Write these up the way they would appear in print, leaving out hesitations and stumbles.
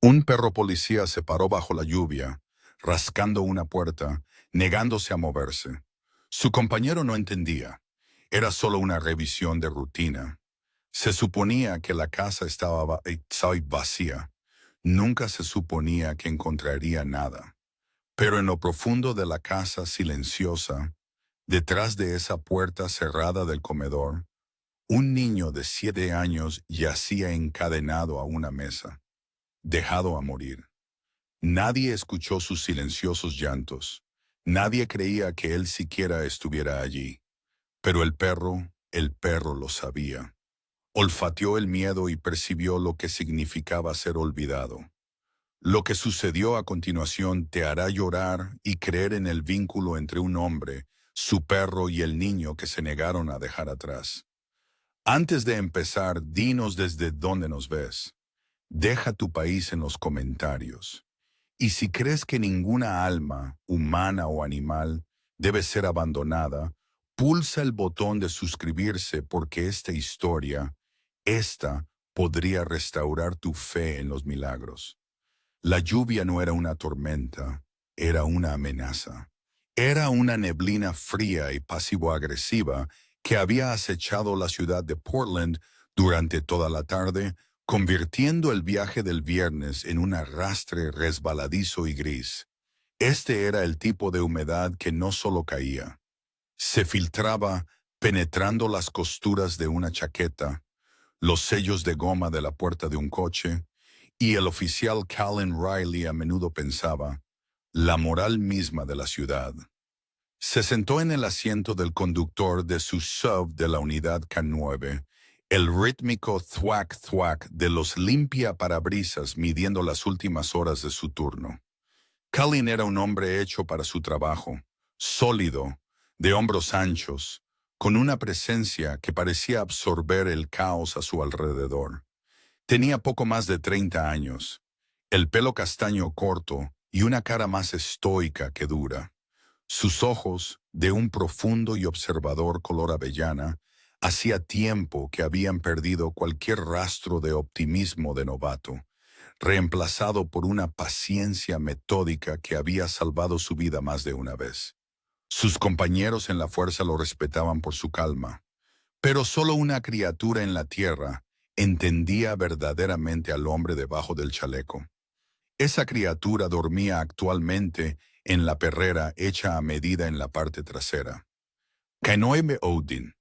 Un perro policía se paró bajo la lluvia, rascando una puerta, negándose a moverse. Su compañero no entendía. Era solo una revisión de rutina. Se suponía que la casa estaba vacía. Nunca se suponía que encontraría nada. Pero en lo profundo de la casa silenciosa, detrás de esa puerta cerrada del comedor, un niño de 7 años yacía encadenado a una mesa, dejado a morir. Nadie escuchó sus silenciosos llantos. Nadie creía que él siquiera estuviera allí. Pero el perro lo sabía. Olfateó el miedo y percibió lo que significaba ser olvidado. Lo que sucedió a continuación te hará llorar y creer en el vínculo entre un hombre, su perro y el niño que se negaron a dejar atrás. Antes de empezar, dinos desde dónde nos ves. Deja tu país en los comentarios. Y si crees que ninguna alma, humana o animal, debe ser abandonada, pulsa el botón de suscribirse porque esta podría restaurar tu fe en los milagros. La lluvia no era una tormenta, era una amenaza. Era una neblina fría y pasivo-agresiva que había acechado la ciudad de Portland durante toda la tarde, convirtiendo el viaje del viernes en un arrastre resbaladizo y gris. Este era el tipo de humedad que no solo caía, se filtraba penetrando las costuras de una chaqueta, los sellos de goma de la puerta de un coche, y el oficial Calvin Riley a menudo pensaba, la moral misma de la ciudad. Se sentó en el asiento del conductor de su sub de la unidad K9, el rítmico thwack-thwack de los limpia-parabrisas midiendo las últimas horas de su turno. Calvin era un hombre hecho para su trabajo, sólido, de hombros anchos, con una presencia que parecía absorber el caos a su alrededor. Tenía poco más de 30 años, el pelo castaño corto y una cara más estoica que dura. Sus ojos, de un profundo y observador color avellana, hacía tiempo que habían perdido cualquier rastro de optimismo de novato, reemplazado por una paciencia metódica que había salvado su vida más de una vez. Sus compañeros en la fuerza lo respetaban por su calma, pero solo una criatura en la tierra entendía verdaderamente al hombre debajo del chaleco. Esa criatura dormía actualmente en la perrera hecha a medida en la parte trasera. Kainoime Odin.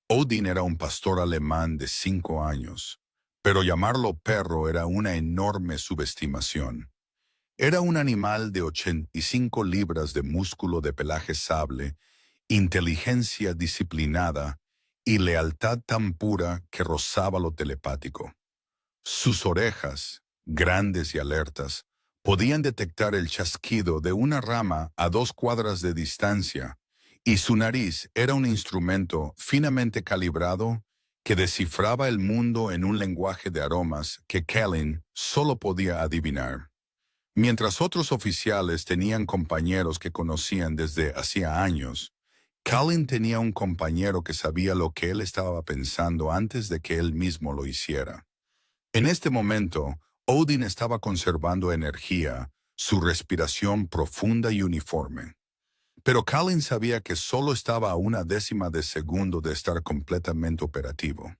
Odin era un pastor alemán de 5 años, pero llamarlo perro era una enorme subestimación. Era un animal de 85 libras de músculo de pelaje sable, inteligencia disciplinada y lealtad tan pura que rozaba lo telepático. Sus orejas, grandes y alertas, podían detectar el chasquido de una rama a 2 cuadras de distancia, y su nariz era un instrumento finamente calibrado que descifraba el mundo en un lenguaje de aromas que Kellen solo podía adivinar. Mientras otros oficiales tenían compañeros que conocían desde hacía años, Kellen tenía un compañero que sabía lo que él estaba pensando antes de que él mismo lo hiciera. En este momento, Odin estaba conservando energía, su respiración profunda y uniforme. Pero Kellen sabía que solo estaba a una décima de segundo de estar completamente operativo.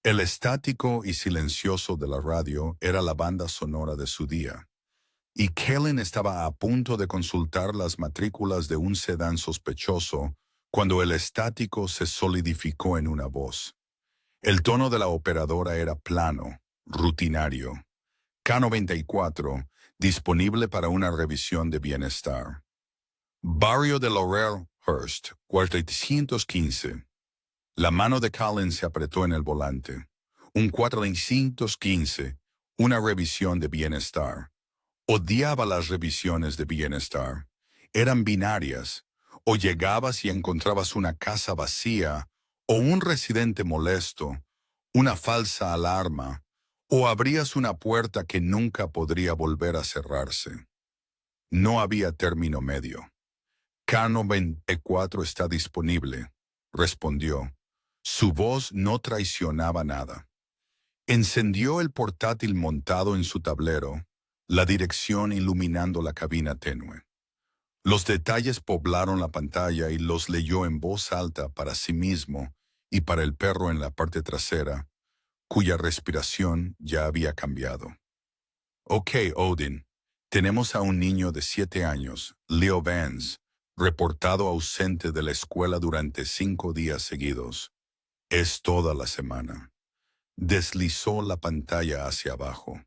El estático y silencioso de la radio era la banda sonora de su día, y Kellen estaba a punto de consultar las matrículas de un sedán sospechoso cuando el estático se solidificó en una voz. El tono de la operadora era plano, rutinario. K94, disponible para una revisión de bienestar. Barrio de Laurelhurst, 415. La mano de Colin se apretó en el volante. Un 415, una revisión de bienestar. Odiaba las revisiones de bienestar. Eran binarias. O llegabas y encontrabas una casa vacía, o un residente molesto, una falsa alarma, o abrías una puerta que nunca podría volver a cerrarse. No había término medio. K94 está disponible, respondió. Su voz no traicionaba nada. Encendió el portátil montado en su tablero, la dirección iluminando la cabina tenue. Los detalles poblaron la pantalla y los leyó en voz alta para sí mismo y para el perro en la parte trasera, cuya respiración ya había cambiado. Ok, Odin, tenemos a un niño de 7 años, Leo Vance, reportado ausente de la escuela durante 5 días seguidos. Es toda la semana. Deslizó la pantalla hacia abajo.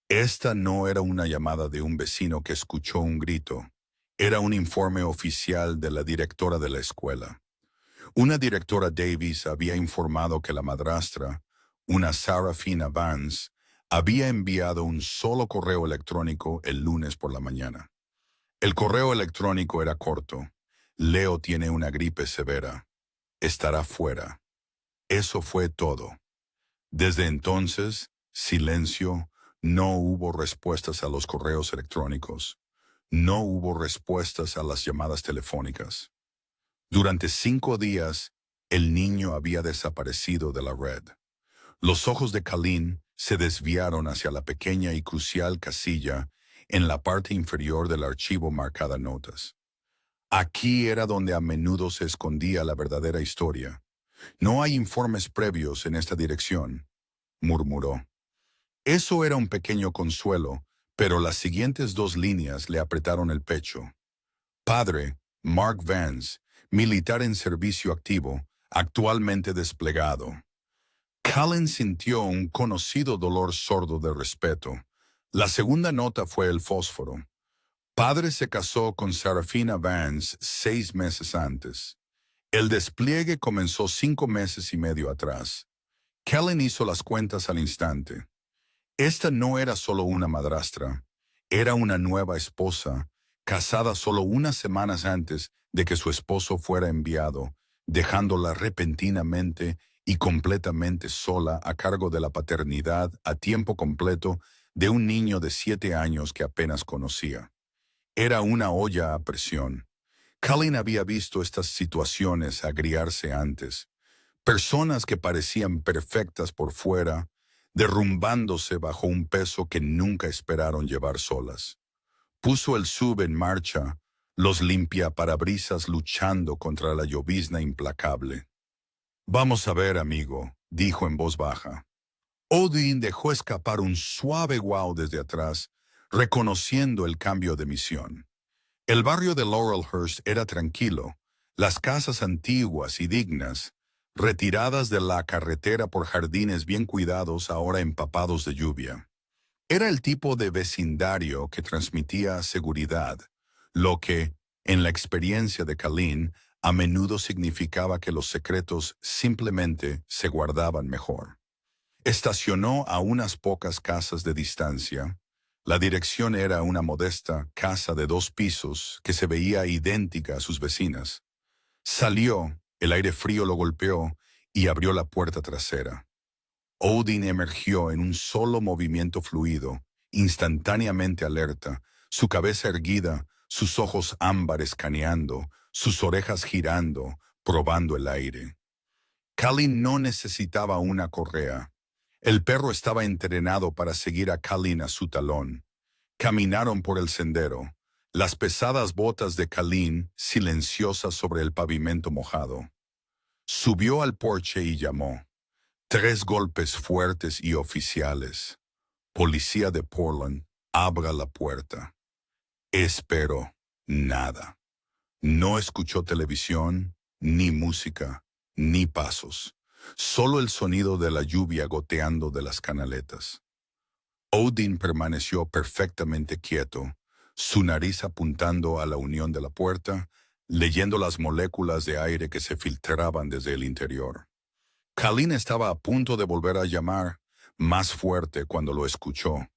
Esta no era una llamada de un vecino que escuchó un grito. Era un informe oficial de la directora de la escuela. Una directora Davis había informado que la madrastra, una Sarafina Vance, había enviado un solo correo electrónico el lunes por la mañana. El correo electrónico era corto. Leo tiene una gripe severa. Estará fuera. Eso fue todo. Desde entonces, silencio, no hubo respuestas a los correos electrónicos. No hubo respuestas a las llamadas telefónicas. Durante 5 días, el niño había desaparecido de la red. Los ojos de Colleen se desviaron hacia la pequeña y crucial casilla en la parte inferior del archivo marcada notas. Aquí era donde a menudo se escondía la verdadera historia. No hay informes previos en esta dirección, murmuró. Eso era un pequeño consuelo, pero las siguientes 2 líneas le apretaron el pecho. Padre, Mark Vance, militar en servicio activo, actualmente desplegado. Colleen sintió un conocido dolor sordo de respeto. La segunda nota fue el fósforo. Padre se casó con Sarafina Vance 6 meses antes. El despliegue comenzó 5 meses y medio atrás. Colleen hizo las cuentas al instante. Esta no era solo una madrastra, era una nueva esposa, casada solo unas semanas antes de que su esposo fuera enviado, dejándola repentinamente y completamente sola a cargo de la paternidad a tiempo completo de un niño de 7 años que apenas conocía. Era una olla a presión. Colleen había visto estas situaciones agriarse antes. Personas que parecían perfectas por fuera, derrumbándose bajo un peso que nunca esperaron llevar solas. Puso el sub en marcha, los limpiaparabrisas luchando contra la llovizna implacable. Vamos a ver, amigo, dijo en voz baja. Odin dejó escapar un suave guau desde atrás, reconociendo el cambio de misión. El barrio de Laurelhurst era tranquilo, las casas antiguas y dignas, retiradas de la carretera por jardines bien cuidados ahora empapados de lluvia. Era el tipo de vecindario que transmitía seguridad, lo que, en la experiencia de Colleen, a menudo significaba que los secretos simplemente se guardaban mejor. Estacionó a unas pocas casas de distancia. La dirección era una modesta casa de 2 pisos que se veía idéntica a sus vecinas. Salió, el aire frío lo golpeó y abrió la puerta trasera. Odin emergió en un solo movimiento fluido, instantáneamente alerta, su cabeza erguida, sus ojos ámbar escaneando, sus orejas girando, probando el aire. Colleen no necesitaba una correa. El perro estaba entrenado para seguir a Colleen a su talón. Caminaron por el sendero, las pesadas botas de Colleen silenciosas sobre el pavimento mojado. Subió al porche y llamó. 3 golpes fuertes y oficiales. Policía de Portland, abra la puerta. Espero nada. No escuchó televisión, ni música, ni pasos. Solo el sonido de la lluvia goteando de las canaletas. Odin permaneció perfectamente quieto, su nariz apuntando a la unión de la puerta, leyendo las moléculas de aire que se filtraban desde el interior. Colleen estaba a punto de volver a llamar, más fuerte cuando lo escuchó,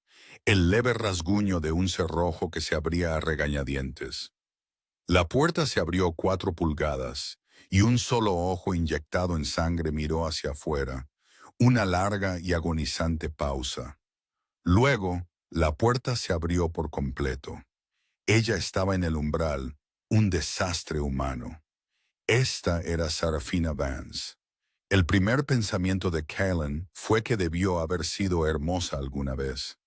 el leve rasguño de un cerrojo que se abría a regañadientes. La puerta se abrió 4 pulgadas, y un solo ojo inyectado en sangre miró hacia afuera, una larga y agonizante pausa. Luego, la puerta se abrió por completo. Ella estaba en el umbral, un desastre humano. Esta era Sarafina Vance. El primer pensamiento de Colleen fue que debió haber sido hermosa alguna vez.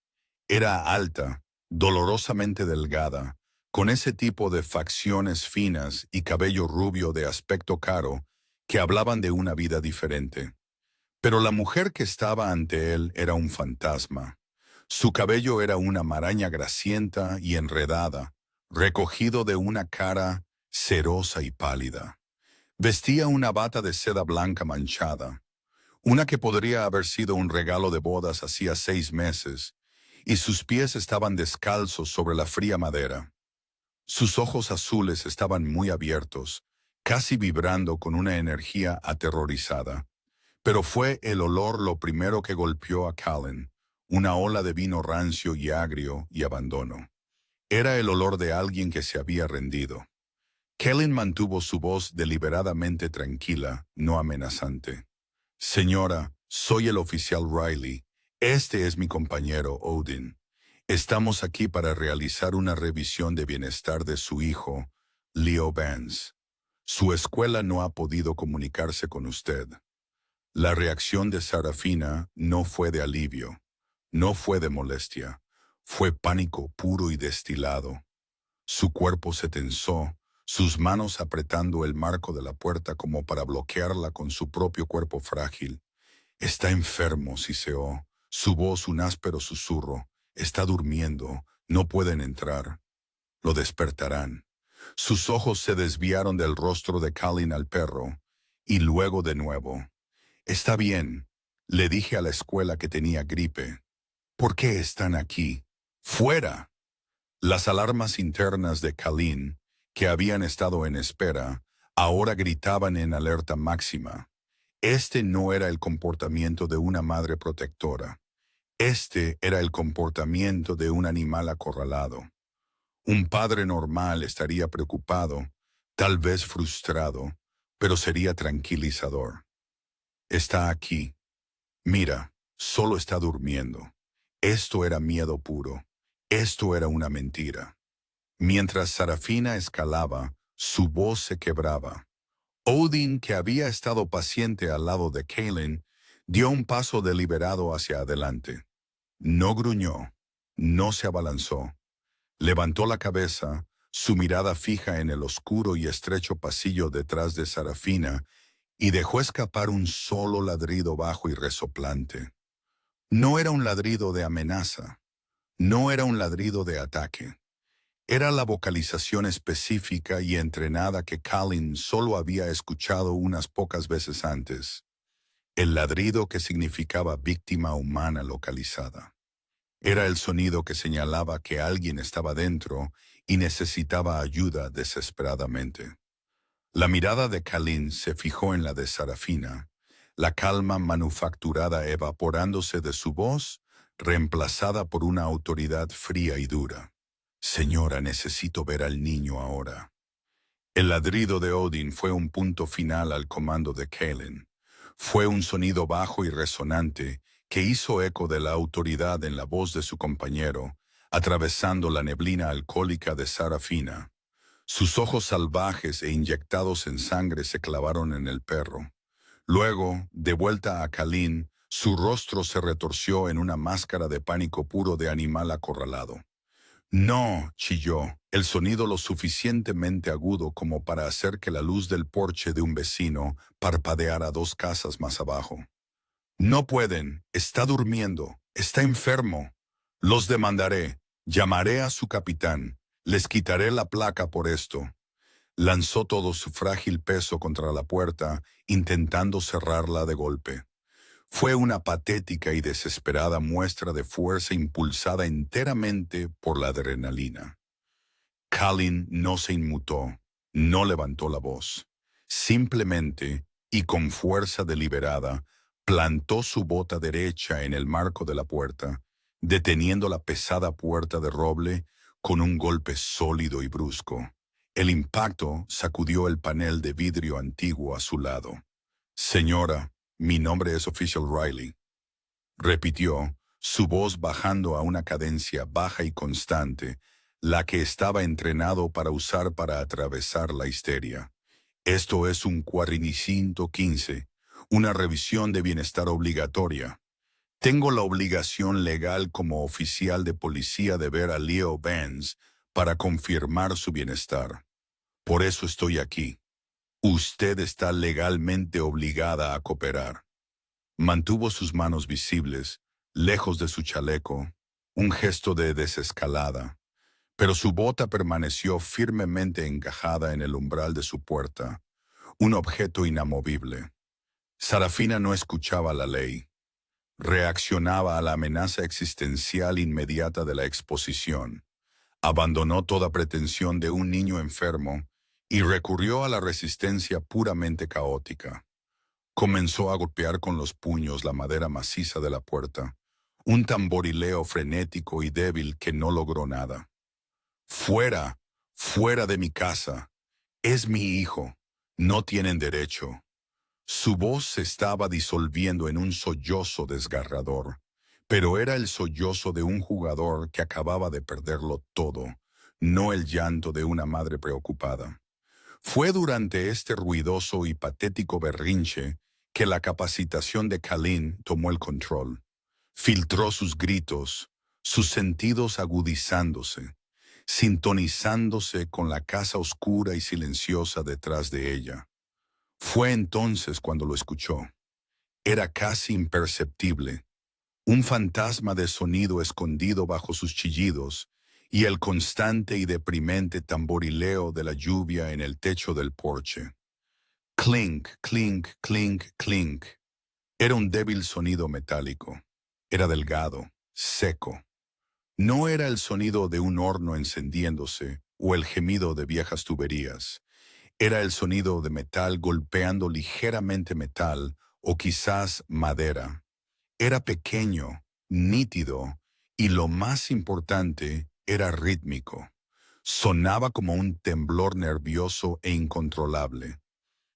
Era alta, dolorosamente delgada, con ese tipo de facciones finas y cabello rubio de aspecto caro que hablaban de una vida diferente. Pero la mujer que estaba ante él era un fantasma. Su cabello era una maraña grasienta y enredada, recogido de una cara cerosa y pálida. Vestía una bata de seda blanca manchada, una que podría haber sido un regalo de bodas hacía 6 meses, y sus pies estaban descalzos sobre la fría madera. Sus ojos azules estaban muy abiertos, casi vibrando con una energía aterrorizada. Pero fue el olor lo primero que golpeó a Callan, una ola de vino rancio y agrio y abandono. Era el olor de alguien que se había rendido. Callan mantuvo su voz deliberadamente tranquila, no amenazante. Señora, soy el oficial Riley. Este es mi compañero Odin. Estamos aquí para realizar una revisión de bienestar de su hijo, Leo Vance. Su escuela no ha podido comunicarse con usted. La reacción de Sarafina no fue de alivio, no fue de molestia, fue pánico puro y destilado. Su cuerpo se tensó, sus manos apretando el marco de la puerta como para bloquearla con su propio cuerpo frágil. Está enfermo, siseó, su voz un áspero susurro. Está durmiendo, no pueden entrar. Lo despertarán. Sus ojos se desviaron del rostro de Callan al perro, y luego de nuevo. Está bien, le dije a la escuela que tenía gripe. ¿Por qué están aquí? ¡Fuera! Las alarmas internas de Callan, que habían estado en espera, ahora gritaban en alerta máxima. Este no era el comportamiento de una madre protectora. Este era el comportamiento de un animal acorralado. Un padre normal estaría preocupado, tal vez frustrado, pero sería tranquilizador. Está aquí. Mira, solo está durmiendo. Esto era miedo puro. Esto era una mentira. Mientras Sarafina escalaba, su voz se quebraba. Odin, que había estado paciente al lado de Callan, dio un paso deliberado hacia adelante. No gruñó, no se abalanzó. Levantó la cabeza, su mirada fija en el oscuro y estrecho pasillo detrás de Sarafina, y dejó escapar un solo ladrido bajo y resoplante. No era un ladrido de amenaza, no era un ladrido de ataque. Era la vocalización específica y entrenada que Callan solo había escuchado unas pocas veces antes. El ladrido que significaba víctima humana localizada. Era el sonido que señalaba que alguien estaba dentro y necesitaba ayuda desesperadamente. La mirada de Callan se fijó en la de Sarafina, la calma manufacturada evaporándose de su voz, reemplazada por una autoridad fría y dura. Señora, necesito ver al niño ahora. El ladrido de Odin fue un punto final al comando de Callan. Fue un sonido bajo y resonante que hizo eco de la autoridad en la voz de su compañero, atravesando la neblina alcohólica de Sarafina. Sus ojos salvajes e inyectados en sangre se clavaron en el perro. Luego, de vuelta a Callan, su rostro se retorció en una máscara de pánico puro de animal acorralado. No, chilló, el sonido lo suficientemente agudo como para hacer que la luz del porche de un vecino parpadeara 2 casas más abajo. No pueden, está durmiendo, está enfermo. Los demandaré, llamaré a su capitán, les quitaré la placa por esto. Lanzó todo su frágil peso contra la puerta, intentando cerrarla de golpe. Fue una patética y desesperada muestra de fuerza impulsada enteramente por la adrenalina. Callan no se inmutó, no levantó la voz. Simplemente, y con fuerza deliberada, plantó su bota derecha en el marco de la puerta, deteniendo la pesada puerta de roble con un golpe sólido y brusco. El impacto sacudió el panel de vidrio antiguo a su lado. Señora, mi nombre es Oficial Riley, repitió, su voz bajando a una cadencia baja y constante, la que estaba entrenado para usar para atravesar la histeria. Esto es un 415, una revisión de bienestar obligatoria. Tengo la obligación legal como oficial de policía de ver a Leo Benz para confirmar su bienestar. Por eso estoy aquí. Usted está legalmente obligada a cooperar. Mantuvo sus manos visibles, lejos de su chaleco, un gesto de desescalada, pero su bota permaneció firmemente encajada en el umbral de su puerta, un objeto inamovible. Sarafina no escuchaba la ley. Reaccionaba a la amenaza existencial inmediata de la exposición. Abandonó toda pretensión de un niño enfermo y recurrió a la resistencia puramente caótica. Comenzó a golpear con los puños la madera maciza de la puerta, un tamborileo frenético y débil que no logró nada. «Fuera, fuera de mi casa. Es mi hijo. No tienen derecho». Su voz se estaba disolviendo en un sollozo desgarrador, pero era el sollozo de un jugador que acababa de perderlo todo, no el llanto de una madre preocupada. Fue durante este ruidoso y patético berrinche que la capacitación de Kalin tomó el control. Filtró sus gritos, sus sentidos agudizándose, sintonizándose con la casa oscura y silenciosa detrás de ella. Fue entonces cuando lo escuchó. Era casi imperceptible, un fantasma de sonido escondido bajo sus chillidos y el constante y deprimente tamborileo de la lluvia en el techo del porche. Clink, clink, clink, clink. Era un débil sonido metálico. Era delgado, seco. No era el sonido de un horno encendiéndose o el gemido de viejas tuberías. Era el sonido de metal golpeando ligeramente metal o quizás madera. Era pequeño, nítido y lo más importante, era rítmico. Sonaba como un temblor nervioso e incontrolable.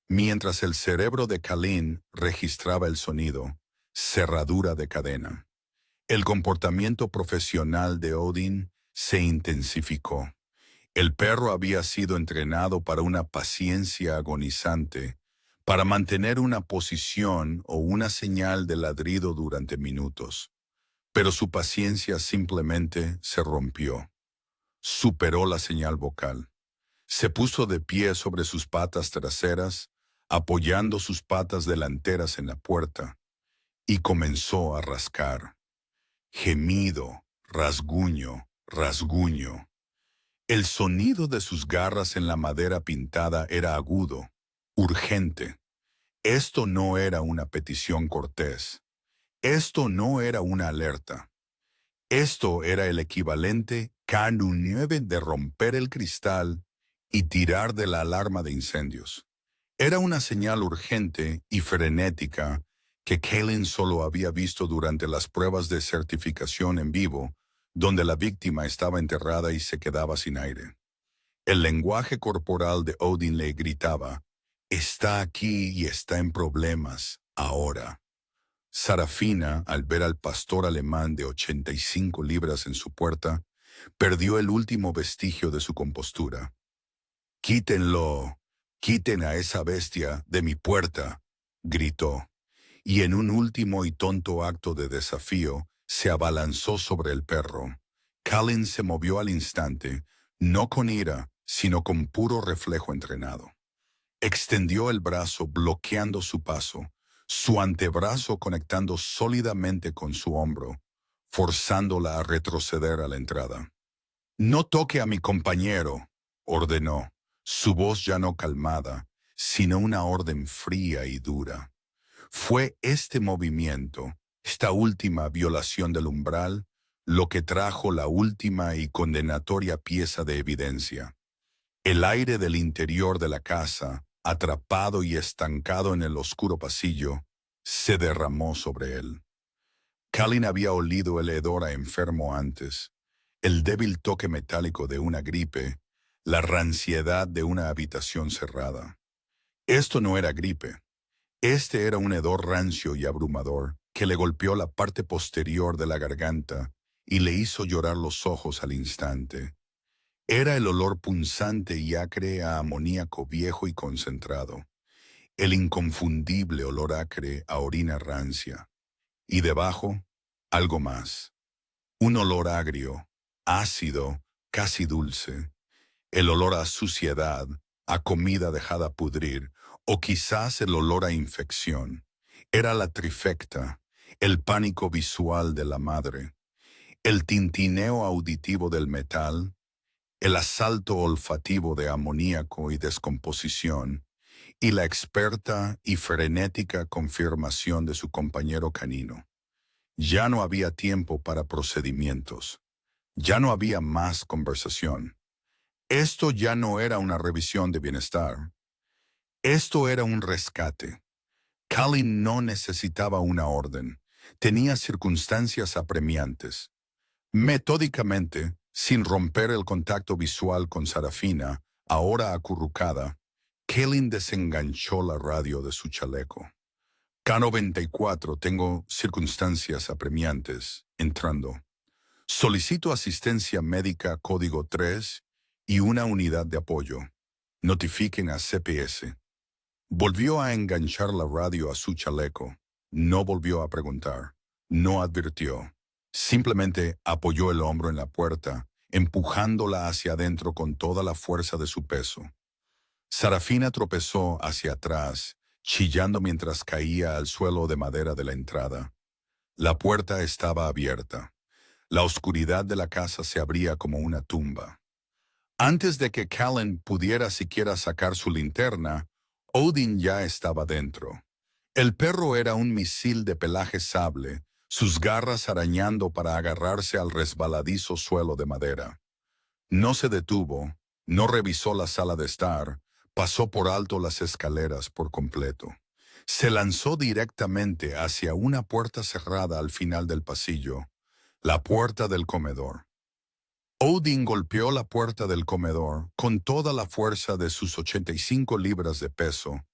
Mientras el cerebro de Kalin registraba el sonido, cerradura de cadena. El comportamiento profesional de Odin se intensificó. El perro había sido entrenado para una paciencia agonizante, para mantener una posición o una señal de ladrido durante minutos. Pero su paciencia simplemente se rompió. Superó la señal vocal. Se puso de pie sobre sus patas traseras, apoyando sus patas delanteras en la puerta, y comenzó a rascar. Gemido, rasguño, rasguño. El sonido de sus garras en la madera pintada era agudo, urgente. Esto no era una petición cortés. Esto no era una alerta. Esto era el equivalente K9 de romper el cristal y tirar de la alarma de incendios. Era una señal urgente y frenética que Kalin solo había visto durante las pruebas de certificación en vivo, donde la víctima estaba enterrada y se quedaba sin aire. El lenguaje corporal de Odin le gritaba, «Está aquí y está en problemas, ahora». Sarafina, al ver al pastor alemán de 85 libras en su puerta, perdió el último vestigio de su compostura. «Quítenlo, quiten a esa bestia de mi puerta», gritó, y en un último y tonto acto de desafío, se abalanzó sobre el perro. Kalin se movió al instante, no con ira, sino con puro reflejo entrenado. Extendió el brazo bloqueando su paso, su antebrazo conectando sólidamente con su hombro, forzándola a retroceder a la entrada. «No toque a mi compañero», ordenó, su voz ya no calmada, sino una orden fría y dura. Fue este movimiento, esta última violación del umbral, lo que trajo la última y condenatoria pieza de evidencia. El aire del interior de la casa, atrapado y estancado en el oscuro pasillo, se derramó sobre él. Kalin había olido el hedor a enfermo antes, el débil toque metálico de una gripe, la ranciedad de una habitación cerrada. Esto no era gripe. Este era un hedor rancio y abrumador que le golpeó la parte posterior de la garganta y le hizo llorar los ojos al instante. Era el olor punzante y acre a amoníaco viejo y concentrado, el inconfundible olor acre a orina rancia. Y debajo, algo más. Un olor agrio, ácido, casi dulce. El olor a suciedad, a comida dejada pudrir, o quizás el olor a infección. Era la trifecta, el pánico visual de la madre, el tintineo auditivo del metal, el asalto olfativo de amoníaco y descomposición, y la experta y frenética confirmación de su compañero canino. Ya no había tiempo para procedimientos. Ya no había más conversación. Esto ya no era una revisión de bienestar. Esto era un rescate. Colin no necesitaba una orden. Tenía circunstancias apremiantes. Metódicamente, sin romper el contacto visual con Sarafina, ahora acurrucada, Colin desenganchó la radio de su chaleco. K94, tengo circunstancias apremiantes. Entrando. Solicito asistencia médica código 3 y una unidad de apoyo. Notifiquen a CPS. Volvió a enganchar la radio a su chaleco. No volvió a preguntar. No advirtió. Simplemente apoyó el hombro en la puerta, empujándola hacia adentro con toda la fuerza de su peso. Sarafina tropezó hacia atrás, chillando mientras caía al suelo de madera de la entrada. La puerta estaba abierta. La oscuridad de la casa se abría como una tumba. Antes de que Callan pudiera siquiera sacar su linterna, Odin ya estaba dentro. El perro era un misil de pelaje sable, sus garras arañando para agarrarse al resbaladizo suelo de madera. No se detuvo, no revisó la sala de estar, pasó por alto las escaleras por completo. Se lanzó directamente hacia una puerta cerrada al final del pasillo, la puerta del comedor. Odin golpeó la puerta del comedor con toda la fuerza de sus 85 libras de peso,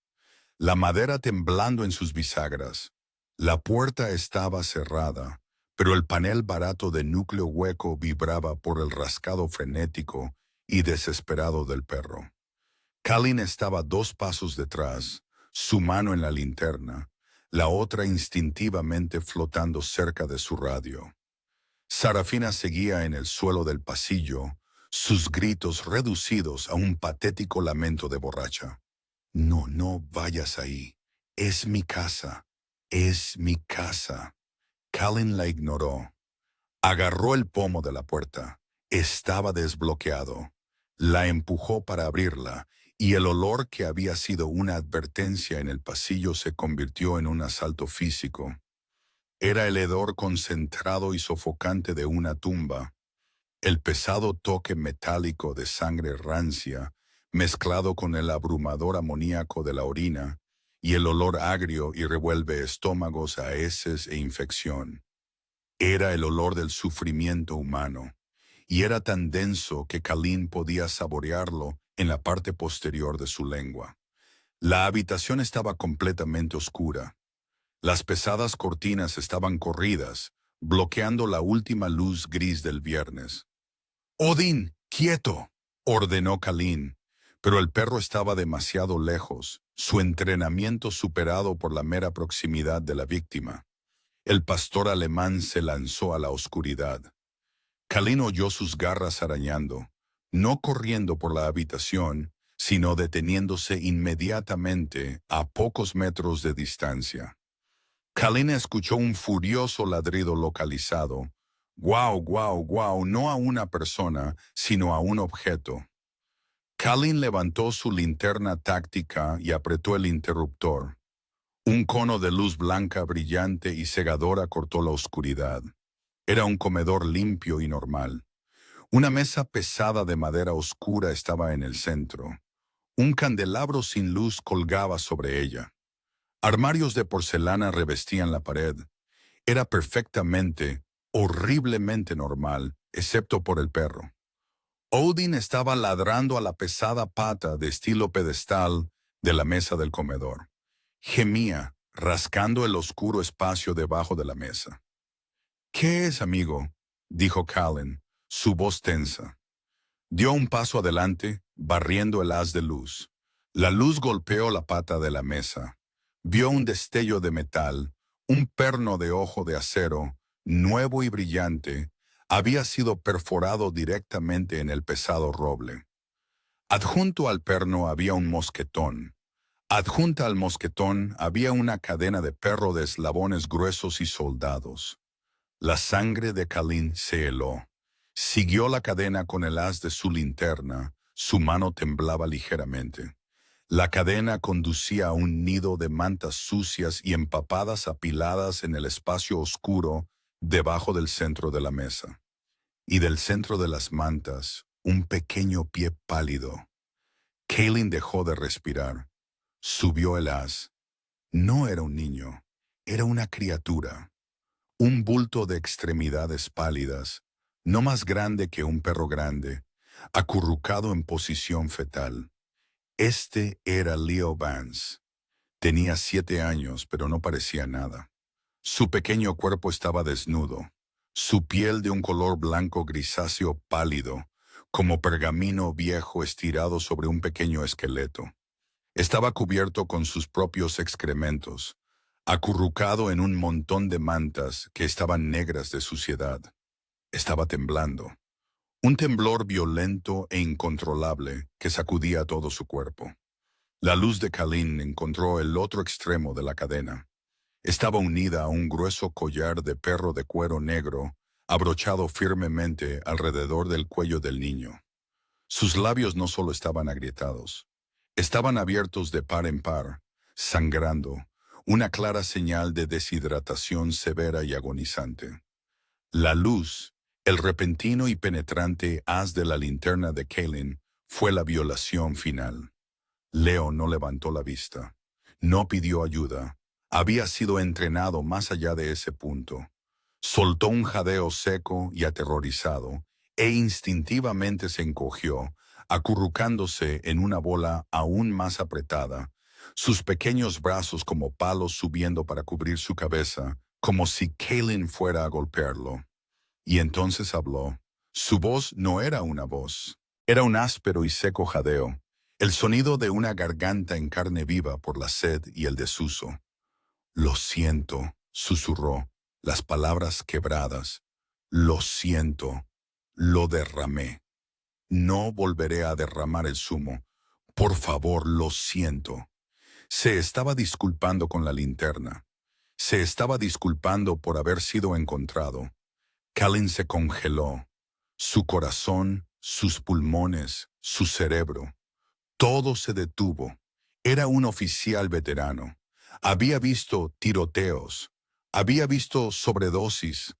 la madera temblando en sus bisagras. La puerta estaba cerrada, pero el panel barato de núcleo hueco vibraba por el rascado frenético y desesperado del perro. Colin estaba 2 pasos detrás, su mano en la linterna, la otra instintivamente flotando cerca de su radio. Sarafina seguía en el suelo del pasillo, sus gritos reducidos a un patético lamento de borracha. No, no vayas ahí. Es mi casa. Es mi casa. Colin la ignoró. Agarró el pomo de la puerta. Estaba desbloqueado. La empujó para abrirla, y el olor que había sido una advertencia en el pasillo se convirtió en un asalto físico. Era el hedor concentrado y sofocante de una tumba, el pesado toque metálico de sangre rancia, mezclado con el abrumador amoníaco de la orina, y el olor agrio y revuelve estómagos a heces e infección. Era el olor del sufrimiento humano, y era tan denso que Colin podía saborearlo en la parte posterior de su lengua. La habitación estaba completamente oscura. Las pesadas cortinas estaban corridas, bloqueando la última luz gris del viernes. «Odin, quieto», ordenó Colin, pero el perro estaba demasiado lejos, su entrenamiento superado por la mera proximidad de la víctima. El pastor alemán se lanzó a la oscuridad. Colin oyó sus garras arañando, no corriendo por la habitación, sino deteniéndose inmediatamente a pocos metros de distancia. Colin escuchó un furioso ladrido localizado. «Guau, guau, guau», no a una persona, sino a un objeto. Colin levantó su linterna táctica y apretó el interruptor. Un cono de luz blanca brillante y cegadora cortó la oscuridad. Era un comedor limpio y normal. Una mesa pesada de madera oscura estaba en el centro. Un candelabro sin luz colgaba sobre ella. Armarios de porcelana revestían la pared. Era perfectamente, horriblemente normal, excepto por el perro. Odin estaba ladrando a la pesada pata de estilo pedestal de la mesa del comedor. Gemía, rascando el oscuro espacio debajo de la mesa. «¿Qué es, amigo?», dijo Colin, su voz tensa. Dio un paso adelante, barriendo el haz de luz. La luz golpeó la pata de la mesa. Vio un destello de metal, un perno de ojo de acero, nuevo y brillante, había sido perforado directamente en el pesado roble. Adjunto al perno había un mosquetón. Adjunta al mosquetón había una cadena de perro de eslabones gruesos y soldados. La sangre de Kalin se heló. Siguió la cadena con el haz de su linterna. Su mano temblaba ligeramente. La cadena conducía a un nido de mantas sucias y empapadas apiladas en el espacio oscuro debajo del centro de la mesa. Y del centro de las mantas, un pequeño pie pálido. Kalin dejó de respirar. Subió el haz. No era un niño, era una criatura. Un bulto de extremidades pálidas, no más grande que un perro grande, acurrucado en posición fetal. Este era Leo Vance. Tenía 7 años, pero no parecía nada. Su pequeño cuerpo estaba desnudo, su piel de un color blanco grisáceo pálido, como pergamino viejo estirado sobre un pequeño esqueleto. Estaba cubierto con sus propios excrementos, acurrucado en un montón de mantas que estaban negras de suciedad. Estaba temblando. Un temblor violento e incontrolable que sacudía todo su cuerpo. La luz de Kalin encontró el otro extremo de la cadena. Estaba unida a un grueso collar de perro de cuero negro, abrochado firmemente alrededor del cuello del niño. Sus labios no solo estaban agrietados, estaban abiertos de par en par, sangrando, una clara señal de deshidratación severa y agonizante. La luz, el repentino y penetrante haz de la linterna de Kalin, fue la violación final. Leo no levantó la vista. No pidió ayuda. Había sido entrenado más allá de ese punto. Soltó un jadeo seco y aterrorizado, e instintivamente se encogió, acurrucándose en una bola aún más apretada, sus pequeños brazos como palos subiendo para cubrir su cabeza, como si Kalin fuera a golpearlo. Y entonces habló. Su voz no era una voz, era un áspero y seco jadeo, el sonido de una garganta en carne viva por la sed y el desuso. Lo siento, susurró, las palabras quebradas. Lo siento, lo derramé. No volveré a derramar el zumo. Por favor, lo siento. Se estaba disculpando con la linterna. Se estaba disculpando por haber sido encontrado. Kalin se congeló. Su corazón, sus pulmones, su cerebro. Todo se detuvo. Era un oficial veterano. Había visto tiroteos. Había visto sobredosis.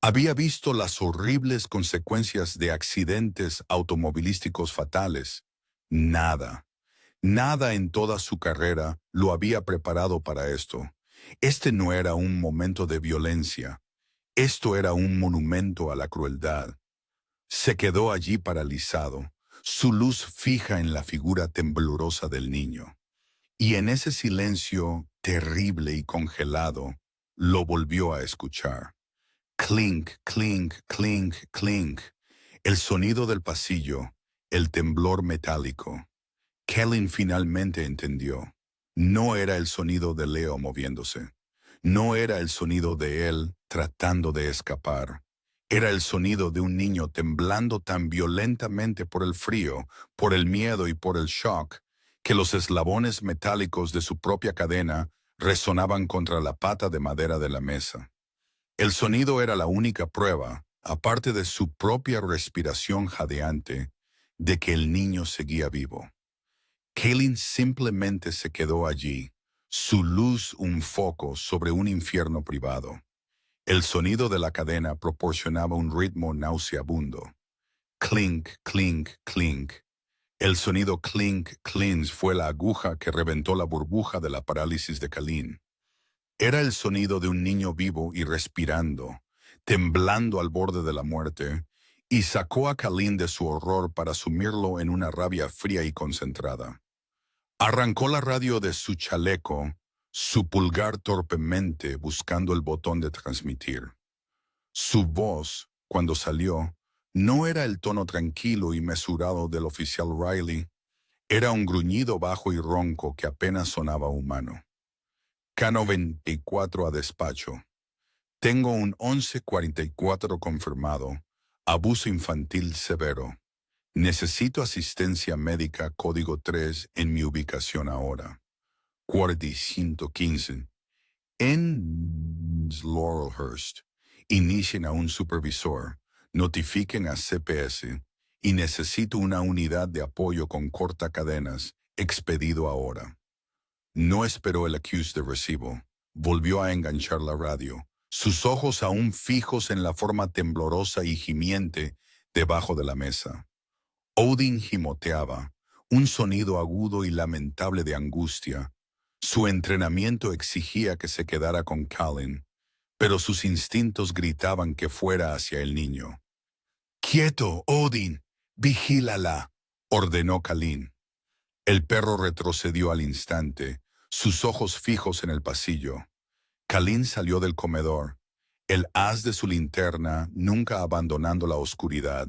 Había visto las horribles consecuencias de accidentes automovilísticos fatales. Nada, nada en toda su carrera lo había preparado para esto. Este no era un momento de violencia. Esto era un monumento a la crueldad. Se quedó allí paralizado, su luz fija en la figura temblorosa del niño. Y en ese silencio terrible y congelado, lo volvió a escuchar. Clink, clink, clink, clink. El sonido del pasillo, el temblor metálico. Kalin finalmente entendió. No era el sonido de Leo moviéndose. No era el sonido de él tratando de escapar. Era el sonido de un niño temblando tan violentamente por el frío, por el miedo y por el shock, que los eslabones metálicos de su propia cadena resonaban contra la pata de madera de la mesa. El sonido era la única prueba, aparte de su propia respiración jadeante, de que el niño seguía vivo. Kalin simplemente se quedó allí, su luz un foco sobre un infierno privado. El sonido de la cadena proporcionaba un ritmo nauseabundo. Clink, clink, clink. El sonido clink, clink fue la aguja que reventó la burbuja de la parálisis de Kalin. Era el sonido de un niño vivo y respirando, temblando al borde de la muerte, y sacó a Kalin de su horror para sumirlo en una rabia fría y concentrada. Arrancó la radio de su chaleco, su pulgar torpemente buscando el botón de transmitir. Su voz, cuando salió, no era el tono tranquilo y mesurado del oficial Riley, era un gruñido bajo y ronco que apenas sonaba humano. K-94 a despacho. Tengo un 1144 confirmado. Abuso infantil severo. Necesito asistencia médica código 3 en mi ubicación ahora. 415. En Laurelhurst. Inicien a un supervisor. Notifiquen a CPS. Y necesito una unidad de apoyo con cortacadenas. Expedido ahora. No esperó el accused de recibo. Volvió a enganchar la radio, sus ojos aún fijos en la forma temblorosa y gimiente debajo de la mesa. Odin gimoteaba, un sonido agudo y lamentable de angustia. Su entrenamiento exigía que se quedara con Colin, pero sus instintos gritaban que fuera hacia el niño. «¡Quieto, Odin! ¡Vigílala!», ordenó Colin. El perro retrocedió al instante, sus ojos fijos en el pasillo. Colin salió del comedor, el haz de su linterna nunca abandonando la oscuridad,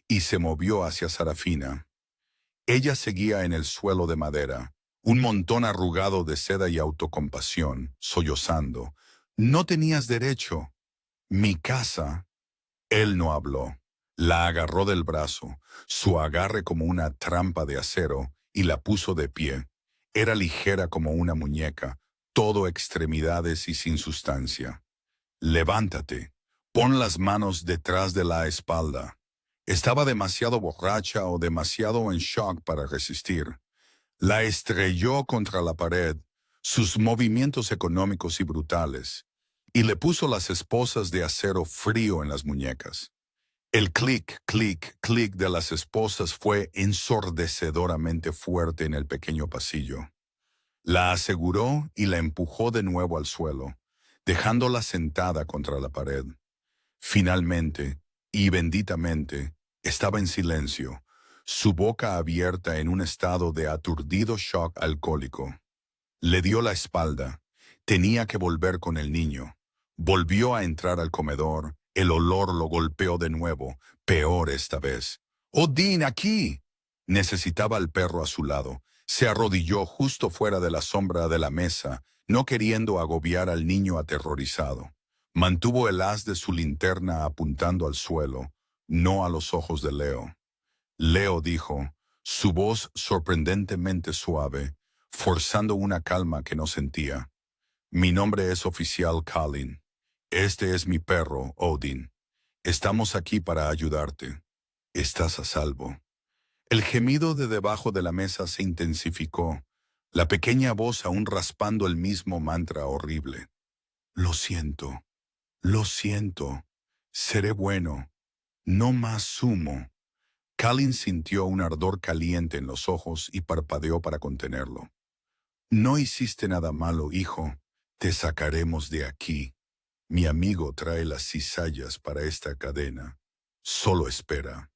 y se movió hacia Sarafina. Ella seguía en el suelo de madera, un montón arrugado de seda y autocompasión, sollozando. «No tenías derecho. Mi casa». Él no habló. La agarró del brazo, su agarre como una trampa de acero, y la puso de pie. Era ligera como una muñeca, todo extremidades y sin sustancia. «Levántate. Pon las manos detrás de la espalda». Estaba demasiado borracha o demasiado en shock para resistir. La estrelló contra la pared, sus movimientos económicos y brutales, y le puso las esposas de acero frío en las muñecas. El clic, clic, clic de las esposas fue ensordecedoramente fuerte en el pequeño pasillo. La aseguró y la empujó de nuevo al suelo, dejándola sentada contra la pared. Finalmente, y benditamente, estaba en silencio, su boca abierta en un estado de aturdido shock alcohólico. Le dio la espalda. Tenía que volver con el niño. Volvió a entrar al comedor. El olor lo golpeó de nuevo, peor esta vez. «¡Odin, aquí!». Necesitaba al perro a su lado. Se arrodilló justo fuera de la sombra de la mesa, no queriendo agobiar al niño aterrorizado. Mantuvo el haz de su linterna apuntando al suelo, no a los ojos de Leo. «Leo», dijo, su voz sorprendentemente suave, forzando una calma que no sentía. «Mi nombre es oficial Colin. Este es mi perro, Odin. Estamos aquí para ayudarte. Estás a salvo». El gemido de debajo de la mesa se intensificó, la pequeña voz aún raspando el mismo mantra horrible. «Lo siento. Lo siento. Seré bueno. No más humo». Colin sintió un ardor caliente en los ojos y parpadeó para contenerlo. «No hiciste nada malo, hijo. Te sacaremos de aquí. Mi amigo trae las cizallas para esta cadena. Solo espera».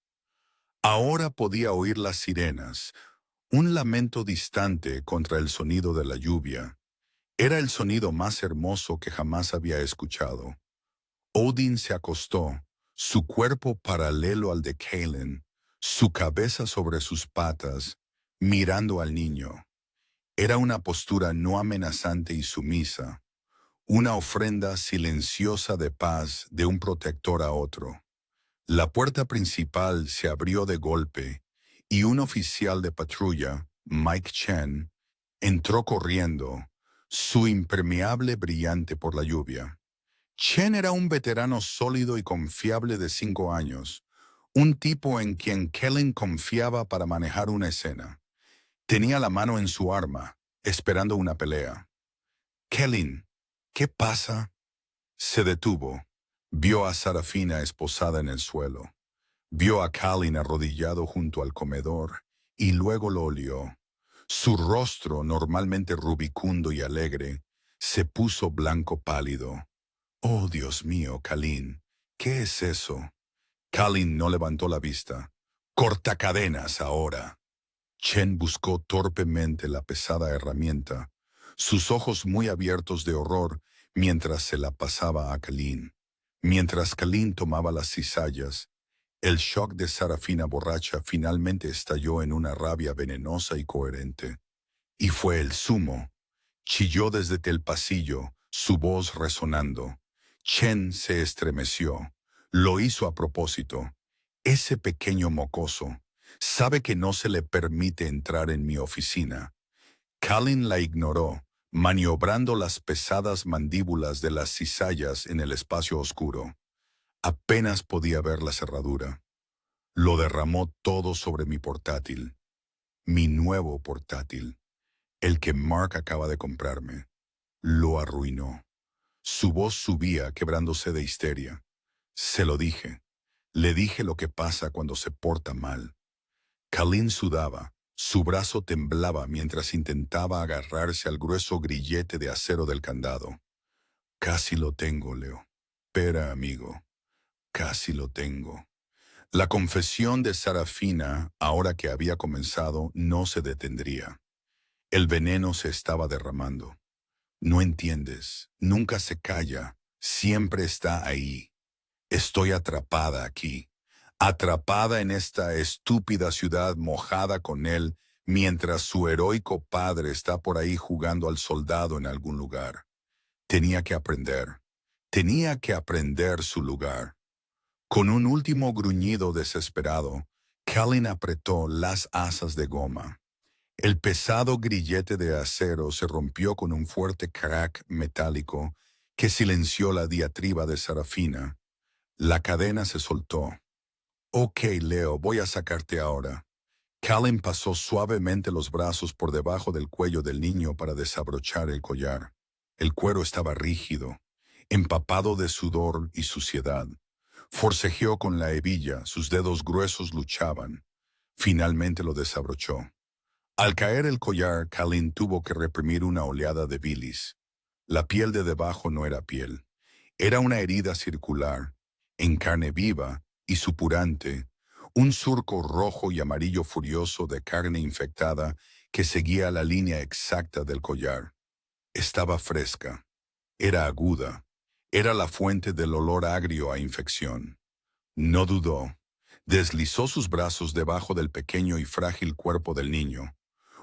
Ahora podía oír las sirenas, un lamento distante contra el sonido de la lluvia. Era el sonido más hermoso que jamás había escuchado. Odin se acostó, su cuerpo paralelo al de Colin, su cabeza sobre sus patas, mirando al niño. Era una postura no amenazante y sumisa, una ofrenda silenciosa de paz de un protector a otro. La puerta principal se abrió de golpe y un oficial de patrulla, Mike Chen, entró corriendo, su impermeable brillante por la lluvia. Chen era un veterano sólido y confiable de 5 años, un tipo en quien Colin confiaba para manejar una escena. Tenía la mano en su arma, esperando una pelea. «Colin, ¿qué pasa?». Se detuvo. Vio a Sarafina esposada en el suelo. Vio a Colin arrodillado junto al comedor y luego lo olió. Su rostro, normalmente rubicundo y alegre, se puso blanco pálido. «Oh, Dios mío, Colin, ¿qué es eso?». Colin no levantó la vista. «Cortacadenas ahora». Chen buscó torpemente la pesada herramienta, sus ojos muy abiertos de horror mientras se la pasaba a Colin. Mientras Colin tomaba las cizallas, el shock de Sarafina borracha finalmente estalló en una rabia venenosa y coherente. Y fue el sumo. Chilló desde el pasillo, su voz resonando. Chen se estremeció. Lo hizo a propósito. Ese pequeño mocoso sabe que no se le permite entrar en mi oficina. Kalin la ignoró, maniobrando las pesadas mandíbulas de las cizallas en el espacio oscuro. Apenas podía ver la cerradura. Lo derramó todo sobre mi portátil. Mi nuevo portátil, el que Mark acaba de comprarme. Lo arruinó. Su voz subía, quebrándose de histeria. Se lo dije. Le dije lo que pasa cuando se porta mal. Kalin sudaba. Su brazo temblaba mientras intentaba agarrarse al grueso grillete de acero del candado. Casi lo tengo, Leo. Espera, amigo. Casi lo tengo. La confesión de Sarafina, ahora que había comenzado, no se detendría. El veneno se estaba derramando. No entiendes, nunca se calla, siempre está ahí. Estoy atrapada aquí, atrapada en esta estúpida ciudad mojada con él, mientras su heroico padre está por ahí jugando al soldado en algún lugar. Tenía que aprender su lugar. Con un último gruñido desesperado, Kalin apretó las asas de goma. El pesado grillete de acero se rompió con un fuerte crack metálico que silenció la diatriba de Sarafina. La cadena se soltó. Ok, Leo, voy a sacarte ahora. Kalin pasó suavemente los brazos por debajo del cuello del niño para desabrochar el collar. El cuero estaba rígido, empapado de sudor y suciedad. Forcejeó con la hebilla, sus dedos gruesos luchaban. Finalmente lo desabrochó. Al caer el collar, Kalin tuvo que reprimir una oleada de bilis. La piel de debajo no era piel. Era una herida circular, en carne viva y supurante, un surco rojo y amarillo furioso de carne infectada que seguía la línea exacta del collar. Estaba fresca. Era aguda. Era la fuente del olor agrio a infección. No dudó. Deslizó sus brazos debajo del pequeño y frágil cuerpo del niño,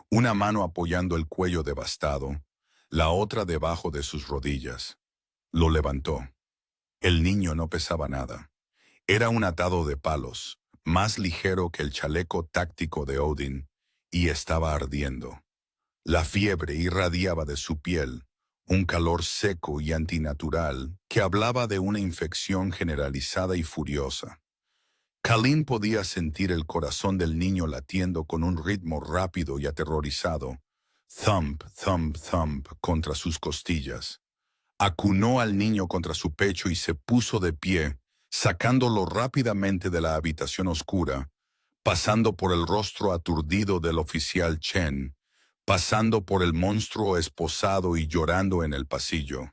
una mano apoyando el cuello devastado, la otra debajo de sus rodillas. Lo levantó. El niño no pesaba nada. Era un atado de palos, más ligero que el chaleco táctico de Odin, y estaba ardiendo. La fiebre irradiaba de su piel, un calor seco y antinatural que hablaba de una infección generalizada y furiosa. Kalin podía sentir el corazón del niño latiendo con un ritmo rápido y aterrorizado. Thump, thump, thump contra sus costillas. Acunó al niño contra su pecho y se puso de pie, sacándolo rápidamente de la habitación oscura, pasando por el rostro aturdido del oficial Chen, pasando por el monstruo esposado y llorando en el pasillo.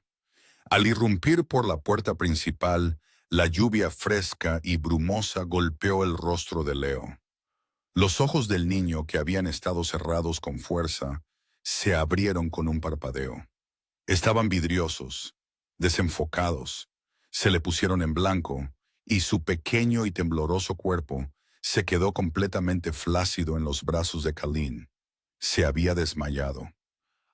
Al irrumpir por la puerta principal, la lluvia fresca y brumosa golpeó el rostro de Leo. Los ojos del niño, que habían estado cerrados con fuerza, se abrieron con un parpadeo. Estaban vidriosos, desenfocados, se le pusieron en blanco, y su pequeño y tembloroso cuerpo se quedó completamente flácido en los brazos de Kalin. Se había desmayado.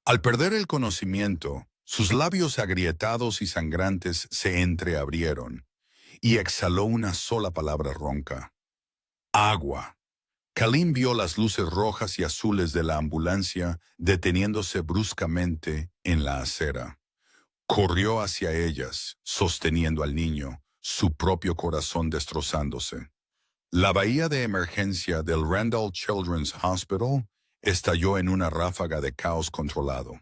Al perder el conocimiento, sus labios agrietados y sangrantes se entreabrieron, y exhaló una sola palabra ronca. Agua. Kalin vio las luces rojas y azules de la ambulancia deteniéndose bruscamente en la acera. Corrió hacia ellas, sosteniendo al niño, su propio corazón destrozándose. La bahía de emergencia del Randall Children's Hospital estalló en una ráfaga de caos controlado.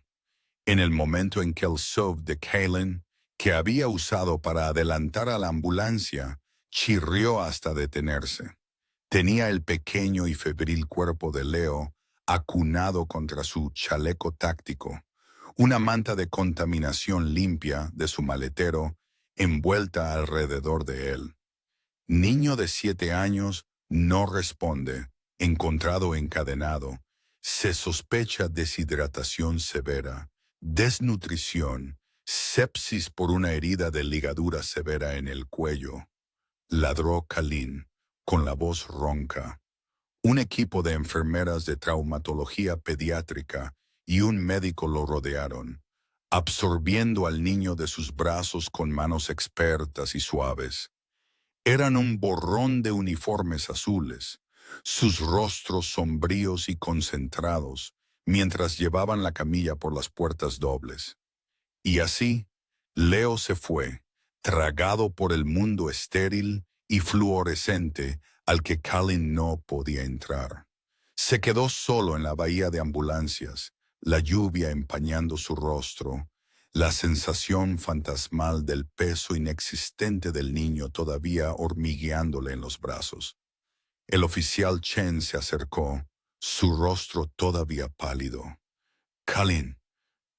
En el momento en que el SUV de Kalin, que había usado para adelantar a la ambulancia, chirrió hasta detenerse. Tenía el pequeño y febril cuerpo de Leo acunado contra su chaleco táctico, una manta de contaminación limpia de su maletero envuelta alrededor de él. Niño de 7 años no responde, encontrado encadenado. Se sospecha deshidratación severa, desnutrición, sepsis por una herida de ligadura severa en el cuello. Ladró Kalin, con la voz ronca. Un equipo de enfermeras de traumatología pediátrica y un médico lo rodearon. absorbiendo al niño de sus brazos con manos expertas y suaves. Eran un borrón de uniformes azules, sus rostros sombríos y concentrados, mientras llevaban la camilla por las puertas dobles. Y así, Leo se fue, tragado por el mundo estéril y fluorescente al que Colin no podía entrar. Se quedó solo en la bahía de ambulancias, la lluvia empañando su rostro, la sensación fantasmal del peso inexistente del niño todavía hormigueándole en los brazos. El oficial Chen se acercó, su rostro todavía pálido. Colin,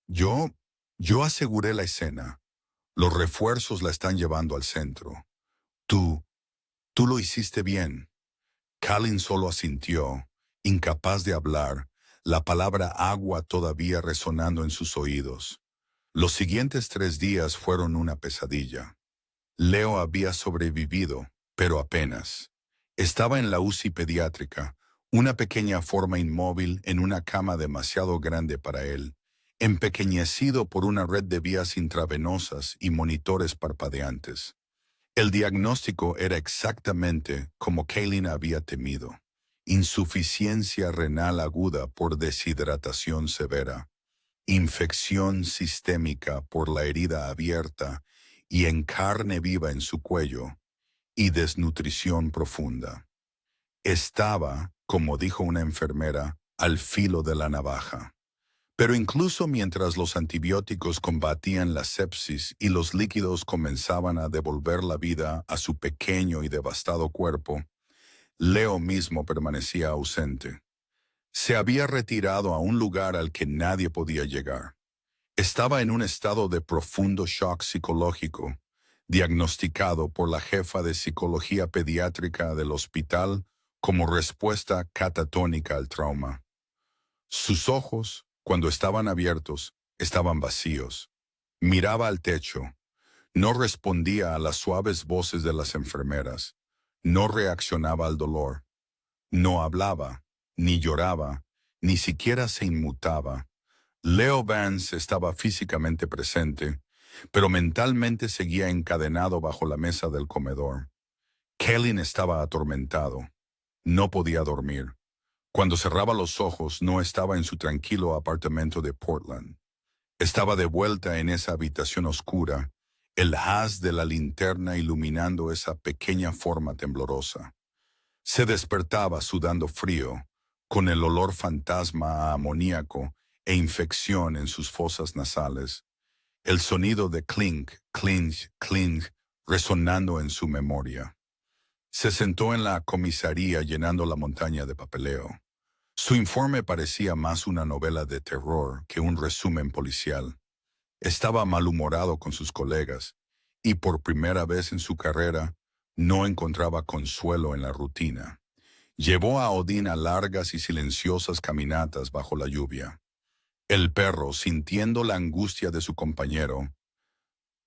yo, yo aseguré la escena. Los refuerzos la están llevando al centro. Tú, tú lo hiciste bien. Colin solo asintió, incapaz de hablar, la palabra agua todavía resonando en sus oídos. Los siguientes 3 días fueron una pesadilla. Leo había sobrevivido, pero apenas. Estaba en la UCI pediátrica, una pequeña forma inmóvil en una cama demasiado grande para él, empequeñecido por una red de vías intravenosas y monitores parpadeantes. El diagnóstico era exactamente como Kaylin había temido: insuficiencia renal aguda por deshidratación severa, infección sistémica por la herida abierta y en carne viva en su cuello, y desnutrición profunda. Estaba, como dijo una enfermera, al filo de la navaja. Pero incluso mientras los antibióticos combatían la sepsis y los líquidos comenzaban a devolver la vida a su pequeño y devastado cuerpo, Leo mismo permanecía ausente. Se había retirado a un lugar al que nadie podía llegar. Estaba en un estado de profundo shock psicológico, diagnosticado por la jefa de psicología pediátrica del hospital como respuesta catatónica al trauma. Sus ojos, cuando estaban abiertos, estaban vacíos. Miraba al techo. No respondía a las suaves voces de las enfermeras. No reaccionaba al dolor. No hablaba, ni lloraba, ni siquiera se inmutaba. Leo Vance estaba físicamente presente, pero mentalmente seguía encadenado bajo la mesa del comedor. Kellen estaba atormentado. No podía dormir. Cuando cerraba los ojos, no estaba en su tranquilo apartamento de Portland. Estaba de vuelta en esa habitación oscura, el haz de la linterna iluminando esa pequeña forma temblorosa. Se despertaba sudando frío, con el olor fantasma a amoníaco e infección en sus fosas nasales, el sonido de clink, clink, clink resonando en su memoria. Se sentó en la comisaría llenando la montaña de papeleo. Su informe parecía más una novela de terror que un resumen policial. Estaba malhumorado con sus colegas y por primera vez en su carrera no encontraba consuelo en la rutina. Llevó a Odín a largas y silenciosas caminatas bajo la lluvia. El perro, sintiendo la angustia de su compañero,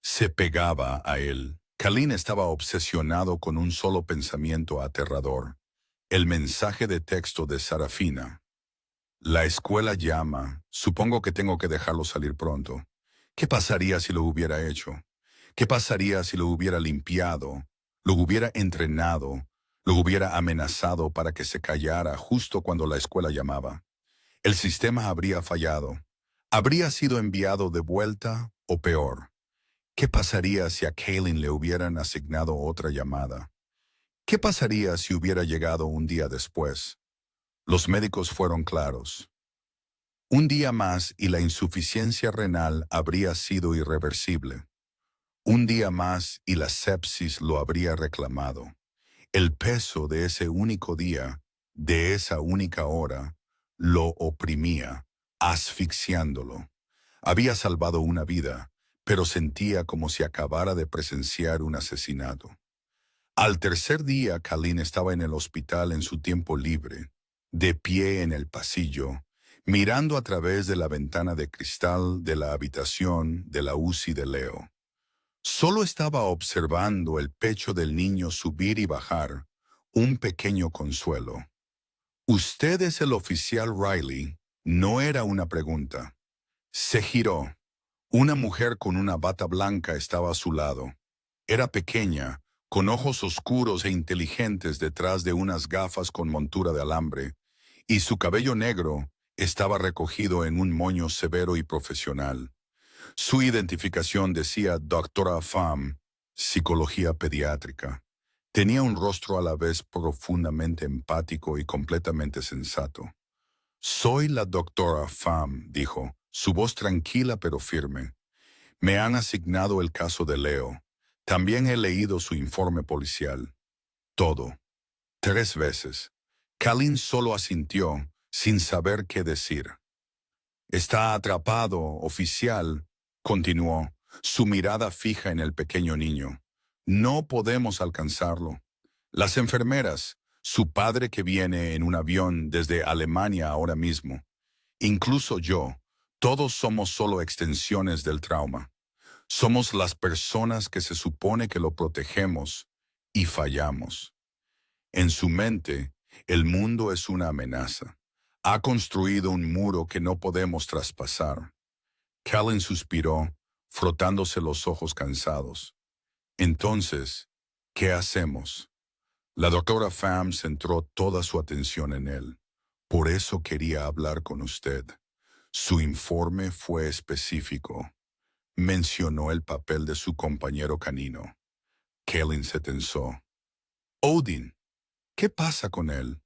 se pegaba a él. Colin estaba obsesionado con un solo pensamiento aterrador: el mensaje de texto de Sarafina. La escuela llama, supongo que tengo que dejarlo salir pronto. ¿Qué pasaría si lo hubiera hecho? ¿Qué pasaría si lo hubiera limpiado, lo hubiera entrenado, lo hubiera amenazado para que se callara justo cuando la escuela llamaba? El sistema habría fallado. Habría sido enviado de vuelta o peor. ¿Qué pasaría si a Kaylin le hubieran asignado otra llamada? ¿Qué pasaría si hubiera llegado un día después? Los médicos fueron claros. Un día más y la insuficiencia renal habría sido irreversible. Un día más y la sepsis lo habría reclamado. El peso de ese único día, de esa única hora, lo oprimía, asfixiándolo. Había salvado una vida, pero sentía como si acabara de presenciar un asesinato. Al tercer día, Colin estaba en el hospital en su tiempo libre, de pie en el pasillo, mirando a través de la ventana de cristal de la habitación de la UCI de Leo. Solo estaba observando el pecho del niño subir y bajar, un pequeño consuelo. «¿Usted es el oficial Riley?». No era una pregunta. Se giró. Una mujer con una bata blanca estaba a su lado. Era pequeña, con ojos oscuros e inteligentes detrás de unas gafas con montura de alambre, y su cabello negro estaba recogido en un moño severo y profesional. Su identificación decía Doctora Pham, psicología pediátrica. Tenía un rostro a la vez profundamente empático y completamente sensato. Soy la doctora Pham, dijo, su voz tranquila pero firme. Me han asignado el caso de Leo. También he leído su informe policial. Todo. 3 veces. Kalin solo asintió, sin saber qué decir. Está atrapado, oficial, continuó, su mirada fija en el pequeño niño. No podemos alcanzarlo. Las enfermeras, su padre que viene en un avión desde Alemania ahora mismo, incluso yo, todos somos solo extensiones del trauma. Somos las personas que se supone que lo protegemos y fallamos. En su mente, el mundo es una amenaza. Ha construido un muro que no podemos traspasar. Callan suspiró, frotándose los ojos cansados. Entonces, ¿qué hacemos? La doctora Pham centró toda su atención en él. Por eso quería hablar con usted. Su informe fue específico. Mencionó el papel de su compañero canino. Kalin se tensó. Odin, ¿qué pasa con él?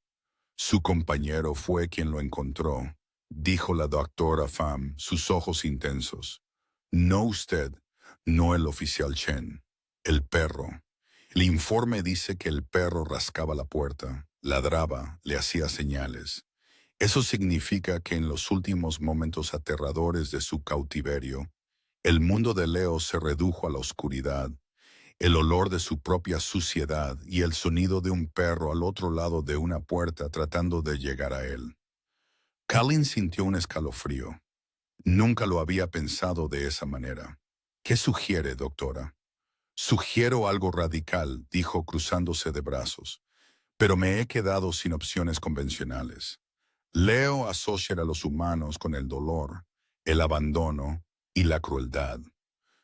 Su compañero fue quien lo encontró, dijo la doctora Pham, sus ojos intensos. No usted, no el oficial Chen, el perro. El informe dice que el perro rascaba la puerta, ladraba, le hacía señales. Eso significa que en los últimos momentos aterradores de su cautiverio, el mundo de Leo se redujo a la oscuridad. El olor de su propia suciedad y el sonido de un perro al otro lado de una puerta tratando de llegar a él. Kalin sintió un escalofrío. Nunca lo había pensado de esa manera. ¿Qué sugiere, doctora? Sugiero algo radical, dijo cruzándose de brazos, pero me he quedado sin opciones convencionales. Leo asocia a los humanos con el dolor, el abandono y la crueldad.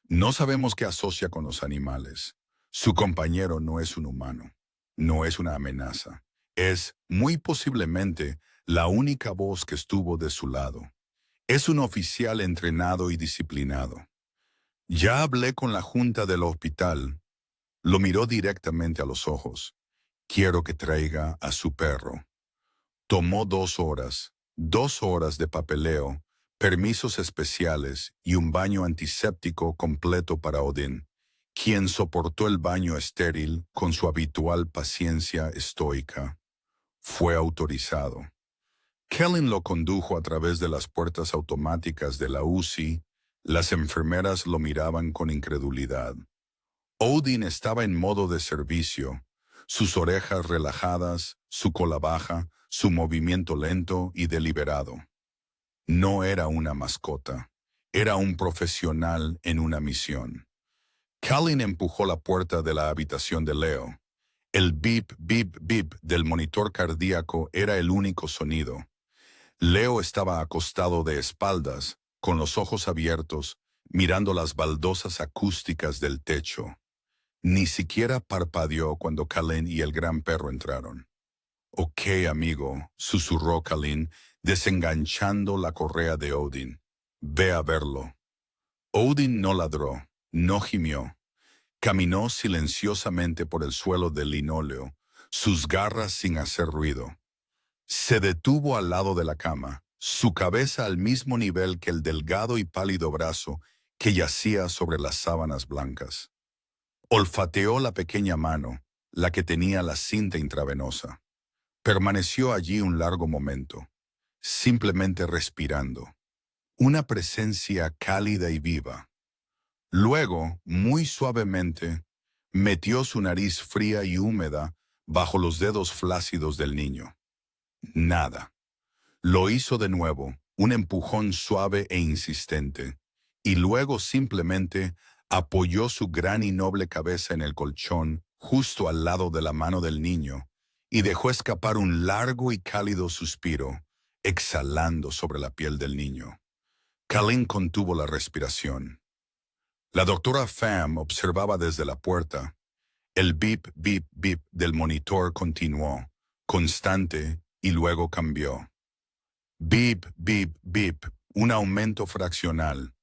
No sabemos qué asocia con los animales. Su compañero no es un humano, no es una amenaza. Es, muy posiblemente, la única voz que estuvo de su lado. Es un oficial entrenado y disciplinado. Ya hablé con la junta del hospital. Lo miró directamente a los ojos. Quiero que traiga a su perro. Tomó 2 horas de papeleo, permisos especiales y un baño antiséptico completo para Odin, quien soportó el baño estéril con su habitual paciencia estoica. Fue autorizado. Kellen lo condujo a través de las puertas automáticas de la UCI. Las enfermeras lo miraban con incredulidad. Odin estaba en modo de servicio, sus orejas relajadas, su cola baja, su movimiento lento y deliberado. No era una mascota, era un profesional en una misión. Kalin empujó la puerta de la habitación de Leo. El bip, bip, bip del monitor cardíaco era el único sonido. Leo estaba acostado de espaldas, con los ojos abiertos, mirando las baldosas acústicas del techo. Ni siquiera parpadeó cuando Kalin y el gran perro entraron. Ok, amigo, susurró Kalin, desenganchando la correa de Odin. Ve a verlo. Odin no ladró, no gimió. Caminó silenciosamente por el suelo del linóleo, sus garras sin hacer ruido. Se detuvo al lado de la cama, su cabeza al mismo nivel que el delgado y pálido brazo que yacía sobre las sábanas blancas. Olfateó la pequeña mano, la que tenía la cinta intravenosa. Permaneció allí un largo momento, simplemente respirando. Una presencia cálida y viva. Luego, muy suavemente, metió su nariz fría y húmeda bajo los dedos flácidos del niño. Nada. Lo hizo de nuevo, un empujón suave e insistente, y luego simplemente apoyó su gran y noble cabeza en el colchón justo al lado de la mano del niño y dejó escapar un largo y cálido suspiro, exhalando sobre la piel del niño. Colleen contuvo la respiración. La doctora Pham observaba desde la puerta. El bip, bip, bip del monitor continuó, constante, y luego cambió. Bip, bip, bip, un aumento fraccional.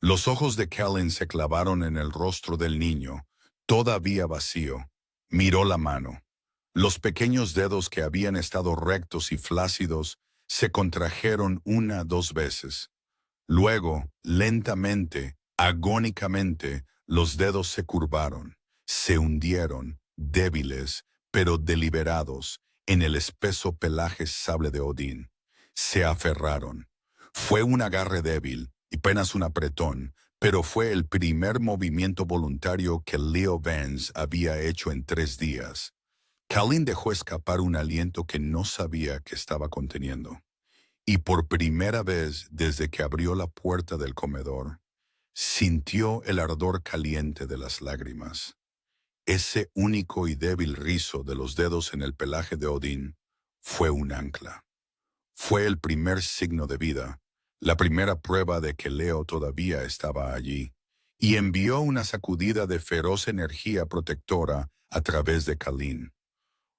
Los ojos de Colleen se clavaron en el rostro del niño, todavía vacío. Miró la mano. Los pequeños dedos que habían estado rectos y flácidos se contrajeron 2 veces. Luego, lentamente, agónicamente, los dedos se curvaron, se hundieron, débiles, pero deliberados, en el espeso pelaje sable de Odín. Se aferraron. Fue un agarre débil y apenas un apretón, pero fue el primer movimiento voluntario que Leo Vance había hecho en 3 días. Colleen dejó escapar un aliento que no sabía que estaba conteniendo. Y por primera vez desde que abrió la puerta del comedor, sintió el ardor caliente de las lágrimas. Ese único y débil rizo de los dedos en el pelaje de Odín fue un ancla. Fue el primer signo de vida, la primera prueba de que Leo todavía estaba allí, y envió una sacudida de feroz energía protectora a través de Colleen.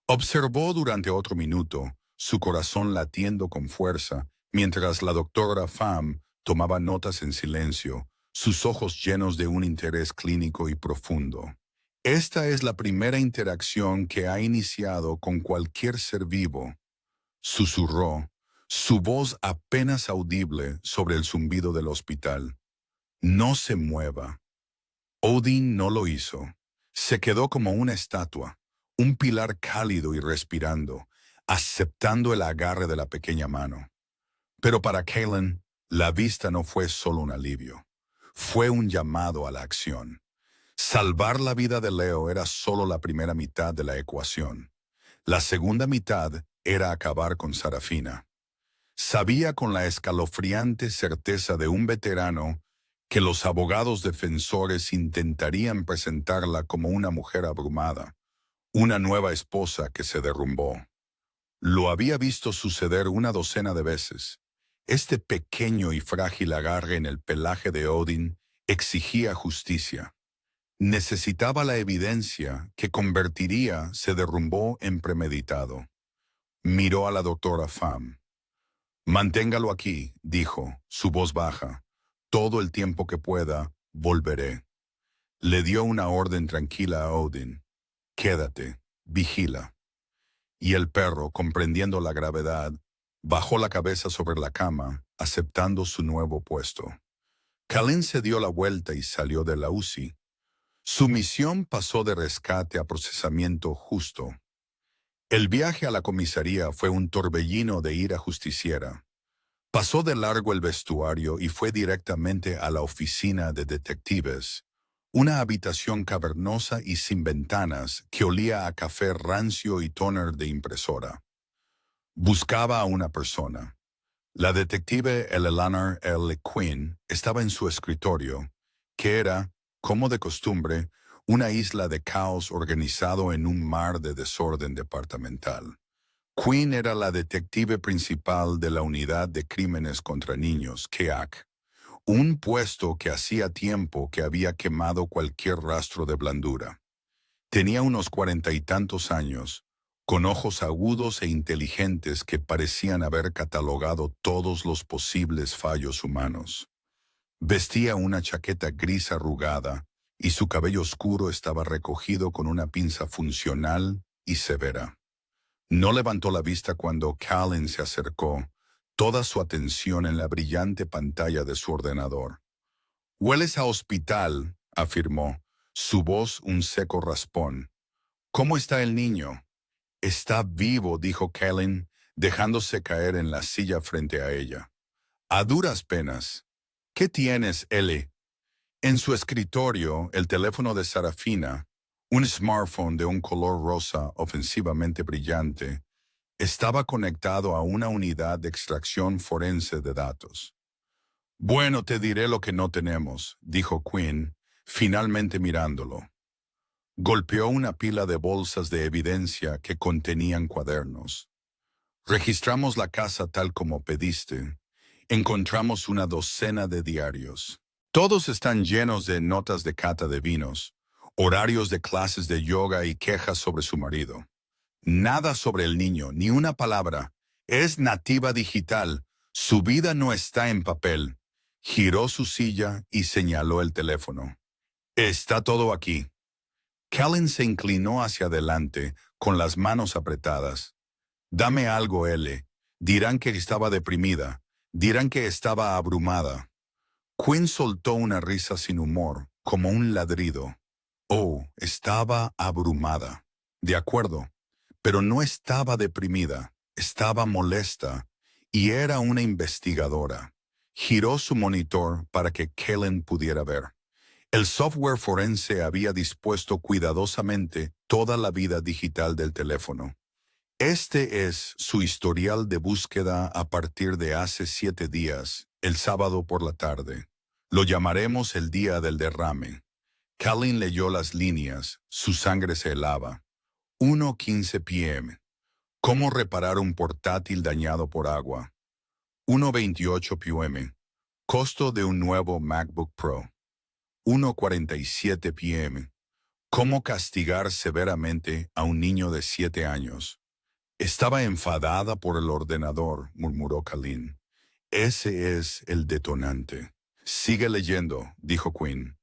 Observó durante otro minuto, su corazón latiendo con fuerza, mientras la doctora Pham tomaba notas en silencio, sus ojos llenos de un interés clínico y profundo. Esta es la primera interacción que ha iniciado con cualquier ser vivo, susurró, su voz apenas audible sobre el zumbido del hospital. No se mueva. Odín no lo hizo. Se quedó como una estatua, un pilar cálido y respirando, aceptando el agarre de la pequeña mano. Pero para Colleen, la vista no fue solo un alivio. Fue un llamado a la acción. Salvar la vida de Leo era solo la primera mitad de la ecuación. La segunda mitad era acabar con Sarafina. Sabía con la escalofriante certeza de un veterano que los abogados defensores intentarían presentarla como una mujer abrumada, una nueva esposa que se derrumbó. Lo había visto suceder 12 de veces. Este pequeño y frágil agarre en el pelaje de Odín exigía justicia. Necesitaba la evidencia que convertiría se derrumbó en premeditado. Miró a la doctora Pham. «Manténgalo aquí», dijo, su voz baja. «Todo el tiempo que pueda, volveré». Le dio una orden tranquila a Odín. «Quédate, vigila». Y el perro, comprendiendo la gravedad, bajó la cabeza sobre la cama, aceptando su nuevo puesto. Colleen se dio la vuelta y salió de la UCI. Su misión pasó de rescate a procesamiento justo. El viaje a la comisaría fue un torbellino de ira justiciera. Pasó de largo el vestuario y fue directamente a la oficina de detectives, una habitación cavernosa y sin ventanas que olía a café rancio y tóner de impresora. Buscaba a una persona. La detective Eleanor L. Quinn estaba en su escritorio, que era, como de costumbre, una isla de caos organizado en un mar de desorden departamental. Quinn era la detective principal de la Unidad de Crímenes contra Niños, KEAC, un puesto que hacía tiempo que había quemado cualquier rastro de blandura. Tenía unos 40 y tantos años, con ojos agudos e inteligentes que parecían haber catalogado todos los posibles fallos humanos. Vestía una chaqueta gris arrugada y su cabello oscuro estaba recogido con una pinza funcional y severa. No levantó la vista cuando Colleen se acercó, toda su atención en la brillante pantalla de su ordenador. «Hueles a hospital», afirmó, su voz un seco raspón. «¿Cómo está el niño?» «Está vivo», dijo Colleen, dejándose caer en la silla frente a ella. «A duras penas». «¿Qué tienes, Ellie?» En su escritorio, el teléfono de Sarafina, un smartphone de un color rosa ofensivamente brillante, estaba conectado a una unidad de extracción forense de datos. «Bueno, te diré lo que no tenemos», dijo Quinn, finalmente mirándolo. Golpeó una pila de bolsas de evidencia que contenían cuadernos. «Registramos la casa tal como pediste. encontramos una docena de diarios. Todos están llenos de notas de cata de vinos, horarios de clases de yoga y quejas sobre su marido. Nada sobre el niño, ni una palabra. Es nativa digital. Su vida no está en papel. Giró su silla y señaló el teléfono. Está todo aquí. Callie se inclinó hacia adelante, con las manos apretadas. Dame algo, L. Dirán que estaba deprimida. Dirán que estaba abrumada. Quinn soltó una risa sin humor, como un ladrido. Oh, estaba abrumada. De acuerdo. Pero no estaba deprimida, estaba molesta, y era una investigadora. Giró su monitor para que Kellen pudiera ver. El software forense había dispuesto cuidadosamente toda la vida digital del teléfono. Este es su historial de búsqueda a partir de hace 7 días, el sábado por la tarde. Lo llamaremos el día del derrame. Kellen leyó las líneas, su sangre se helaba. 1:15 p.m. ¿Cómo reparar un portátil dañado por agua? 1:28 p.m. Costo de un nuevo MacBook Pro. 1:47 p.m. ¿Cómo castigar severamente a un niño de 7 años? Estaba enfadada por el ordenador, murmuró Kellen. Ese es el detonante. Sigue leyendo, dijo Quinn.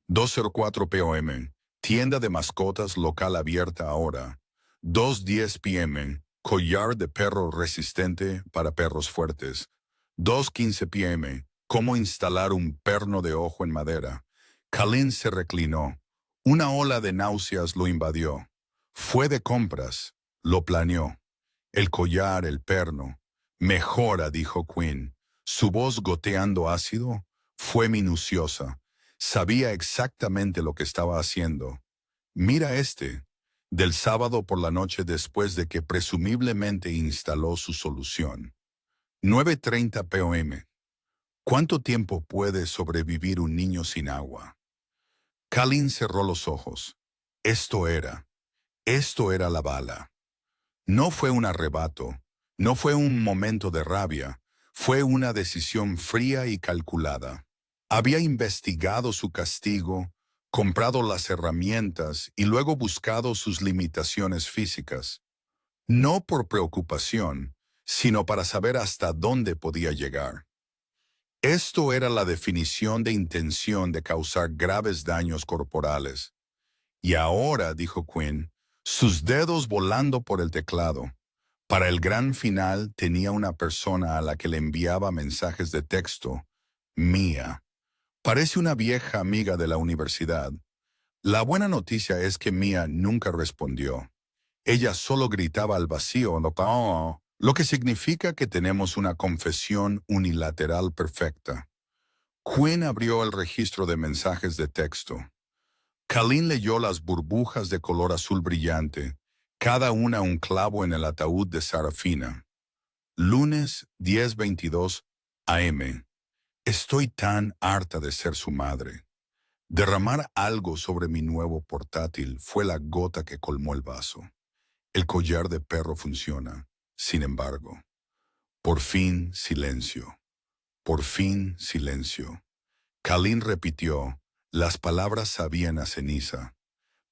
2:04 p.m. Tienda de mascotas local abierta ahora. 2:10 p.m. Collar de perro resistente para perros fuertes. 2:15 p.m. Cómo instalar un perno de ojo en madera. Kellen se reclinó. Una ola de náuseas lo invadió. Fue de compras. Lo planeó. El collar, el perno. Mejora, dijo Quinn. Su voz goteando ácido fue minuciosa. Sabía exactamente lo que estaba haciendo. Mira este, del sábado por la noche después de que presumiblemente instaló su solución. 9:30 p.m. ¿Cuánto tiempo puede sobrevivir un niño sin agua? Kellen cerró los ojos. Esto era la bala. No fue un arrebato, no fue un momento de rabia, fue una decisión fría y calculada. Había investigado su castigo, comprado las herramientas y luego buscado sus limitaciones físicas. No por preocupación, sino para saber hasta dónde podía llegar. Esto era la definición de intención de causar graves daños corporales. Y ahora, dijo Quinn, sus dedos volando por el teclado. Para el gran final tenía una persona a la que le enviaba mensajes de texto. Mia. Parece una vieja amiga de la universidad. La buena noticia es que Mia nunca respondió. Ella solo gritaba al vacío, lo que significa que tenemos una confesión unilateral perfecta. Quinn abrió el registro de mensajes de texto. Kellen leyó las burbujas de color azul brillante, cada una un clavo en el ataúd de Sarafina. Lunes 10:22 a.m. Estoy tan harta de ser su madre. Derramar algo sobre mi nuevo portátil fue la gota que colmó el vaso. El collar de perro funciona, sin embargo. Por fin, silencio. Por fin, silencio. Kellen repitió, las palabras sabían a ceniza.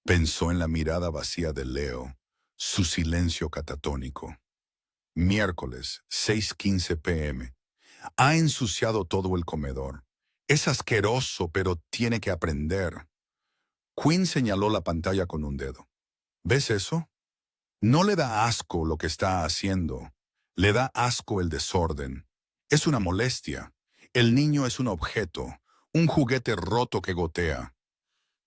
Pensó en la mirada vacía de Leo, su silencio catatónico. Miércoles, 6:15 p.m. Ha ensuciado todo el comedor. Es asqueroso, pero tiene que aprender. Quinn señaló la pantalla con un dedo. ¿Ves eso? No le da asco lo que está haciendo. Le da asco el desorden. Es una molestia. El niño es un objeto, un juguete roto que gotea.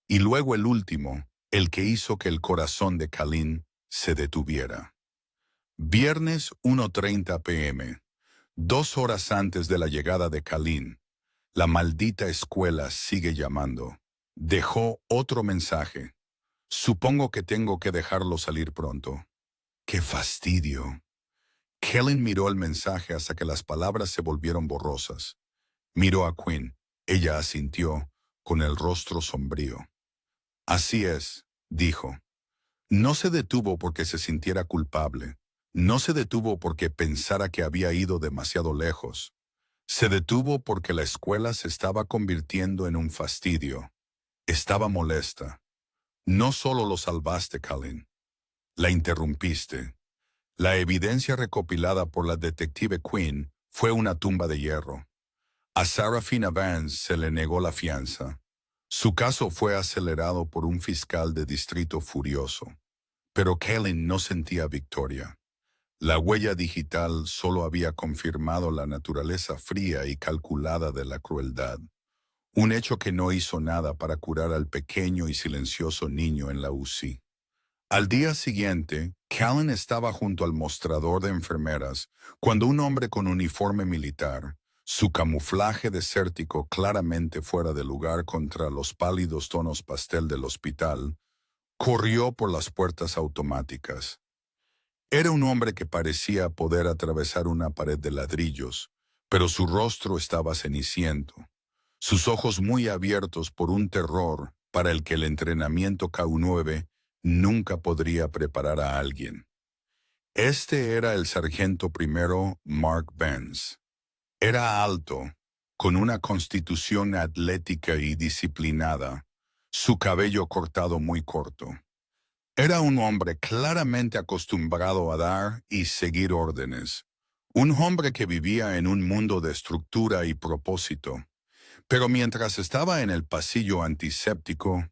Y luego el último, el que hizo que el corazón de Kellen se detuviera. Viernes 1:30 p.m. 2 horas antes de la llegada de Kellen. La maldita escuela sigue llamando. Dejó otro mensaje. Supongo que tengo que dejarlo salir pronto. ¡Qué fastidio! Kellen miró el mensaje hasta que las palabras se volvieron borrosas. Miró a Quinn. Ella asintió, con el rostro sombrío. Así es, dijo. No se detuvo porque se sintiera culpable. No se detuvo porque pensara que había ido demasiado lejos. Se detuvo porque la escuela se estaba convirtiendo en un fastidio. Estaba molesta. No solo lo salvaste, Colin. La interrumpiste. La evidencia recopilada por la detective Quinn fue una tumba de hierro. A Sarafina Vance se le negó la fianza. Su caso fue acelerado por un fiscal de distrito furioso. Pero Colin no sentía victoria. La huella digital solo había confirmado la naturaleza fría y calculada de la crueldad, un hecho que no hizo nada para curar al pequeño y silencioso niño en la UCI. Al día siguiente, Callan estaba junto al mostrador de enfermeras cuando un hombre con uniforme militar, su camuflaje desértico claramente fuera de lugar contra los pálidos tonos pastel del hospital, corrió por las puertas automáticas. Era un hombre que parecía poder atravesar una pared de ladrillos, pero su rostro estaba ceniciento, sus ojos muy abiertos por un terror para el que el entrenamiento K9 nunca podría preparar a alguien. Este era el sargento primero Mark Vance. Era alto, con una constitución atlética y disciplinada, su cabello cortado muy corto. Era un hombre claramente acostumbrado a dar y seguir órdenes. Un hombre que vivía en un mundo de estructura y propósito. Pero mientras estaba en el pasillo antiséptico,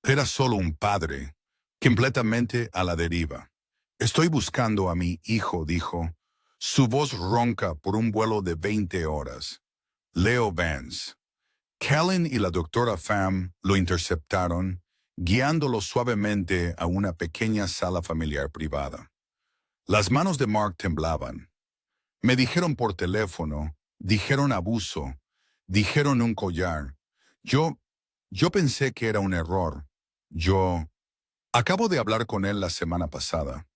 era solo un padre, completamente a la deriva. Estoy buscando a mi hijo, dijo. Su voz ronca por un vuelo de 20 horas. Leo Vance. Callan y la doctora Pham lo interceptaron, guiándolo suavemente a una pequeña sala familiar privada. Las manos de Mark temblaban. Me dijeron por teléfono, dijeron abuso, dijeron un collar. Yo pensé que era un error. Acabo de hablar con él la semana pasada.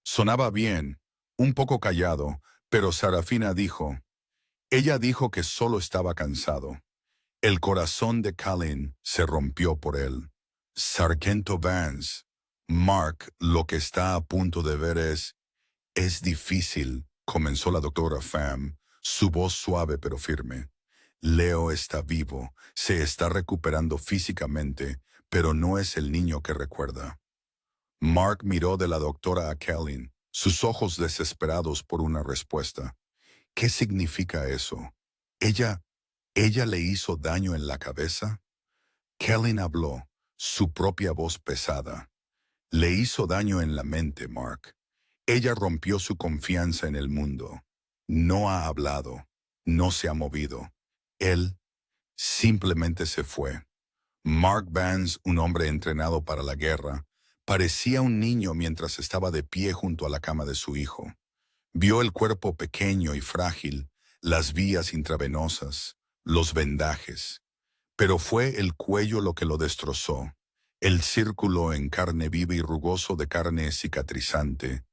Sonaba bien, un poco callado, pero Sarafina dijo. Ella dijo que solo estaba cansado. El corazón de Colin se rompió por él. Sargento Vance, Mark, lo que está a punto de ver es difícil, comenzó la doctora Pham, su voz suave pero firme. Leo está vivo, se está recuperando físicamente, pero no es el niño que recuerda. Mark miró de la doctora a Colin, sus ojos desesperados por una respuesta. ¿Qué significa eso? ¿Ella le hizo daño en la cabeza? Colin habló, su propia voz pesada. Le hizo daño en la mente, Mark. Ella rompió su confianza en el mundo. No ha hablado, no se ha movido. Él simplemente se fue. Mark Vance, un hombre entrenado para la guerra, parecía un niño mientras estaba de pie junto a la cama de su hijo. Vio el cuerpo pequeño y frágil, las vías intravenosas, los vendajes. Pero fue el cuello lo que lo destrozó, el círculo en carne viva y rugoso de carne cicatrizante,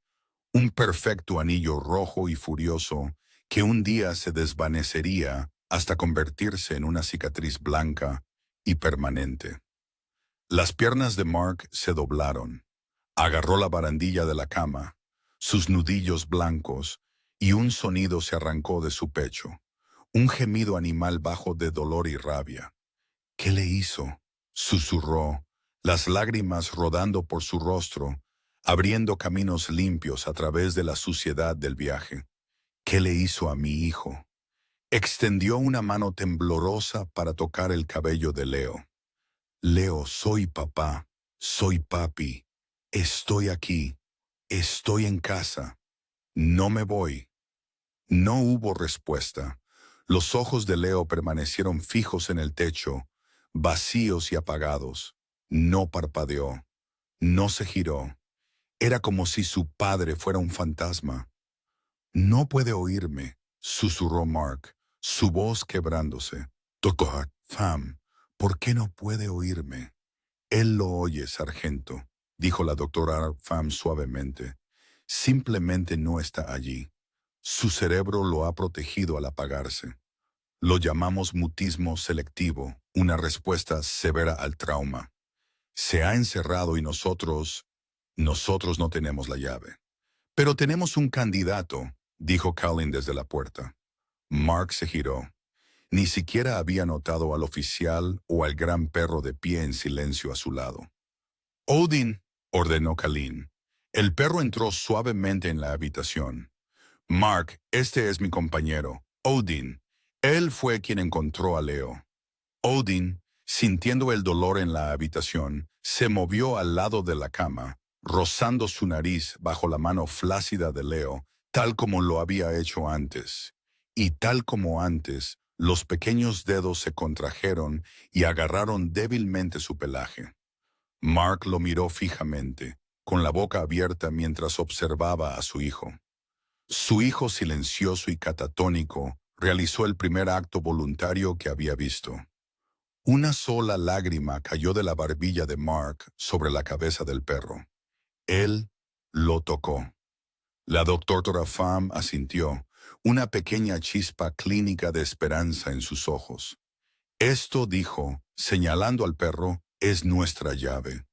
un perfecto anillo rojo y furioso que un día se desvanecería hasta convertirse en una cicatriz blanca y permanente. Las piernas de Mark se doblaron. Agarró la barandilla de la cama, sus nudillos blancos, y un sonido se arrancó de su pecho, un gemido animal bajo de dolor y rabia. ¿Qué le hizo? Susurró, las lágrimas rodando por su rostro, abriendo caminos limpios a través de la suciedad del viaje. ¿Qué le hizo a mi hijo? Extendió una mano temblorosa para tocar el cabello de Leo. Leo, soy papá, soy papi, estoy aquí, estoy en casa, no me voy. No hubo respuesta. Los ojos de Leo permanecieron fijos en el techo, vacíos y apagados. No parpadeó, no se giró. Era como si su padre fuera un fantasma. No puede oírme, susurró Mark, su voz quebrándose. Doctor Pham, ¿por qué no puede oírme? Él lo oye, sargento, dijo la doctora Pham suavemente. Simplemente no está allí. Su cerebro lo ha protegido al apagarse. Lo llamamos mutismo selectivo, una respuesta severa al trauma. Se ha encerrado y nosotros no tenemos la llave. Pero tenemos un candidato, dijo Colin desde la puerta. Mark se giró. Ni siquiera había notado al oficial o al gran perro de pie en silencio a su lado. Odin, ordenó Kalin. El perro entró suavemente en la habitación. Mark, este es mi compañero, Odin. Él fue quien encontró a Leo. Odin, sintiendo el dolor en la habitación, se movió al lado de la cama, rozando su nariz bajo la mano flácida de Leo, tal como lo había hecho antes. Y tal como antes, los pequeños dedos se contrajeron y agarraron débilmente su pelaje. Mark lo miró fijamente, con la boca abierta mientras observaba a su hijo. Su hijo, silencioso y catatónico, realizó el primer acto voluntario que había visto. Una sola lágrima cayó de la barbilla de Mark sobre la cabeza del perro. Él lo tocó. La doctora Pham asintió, una pequeña chispa clínica de esperanza en sus ojos. Esto, dijo, señalando al perro, es nuestra llave.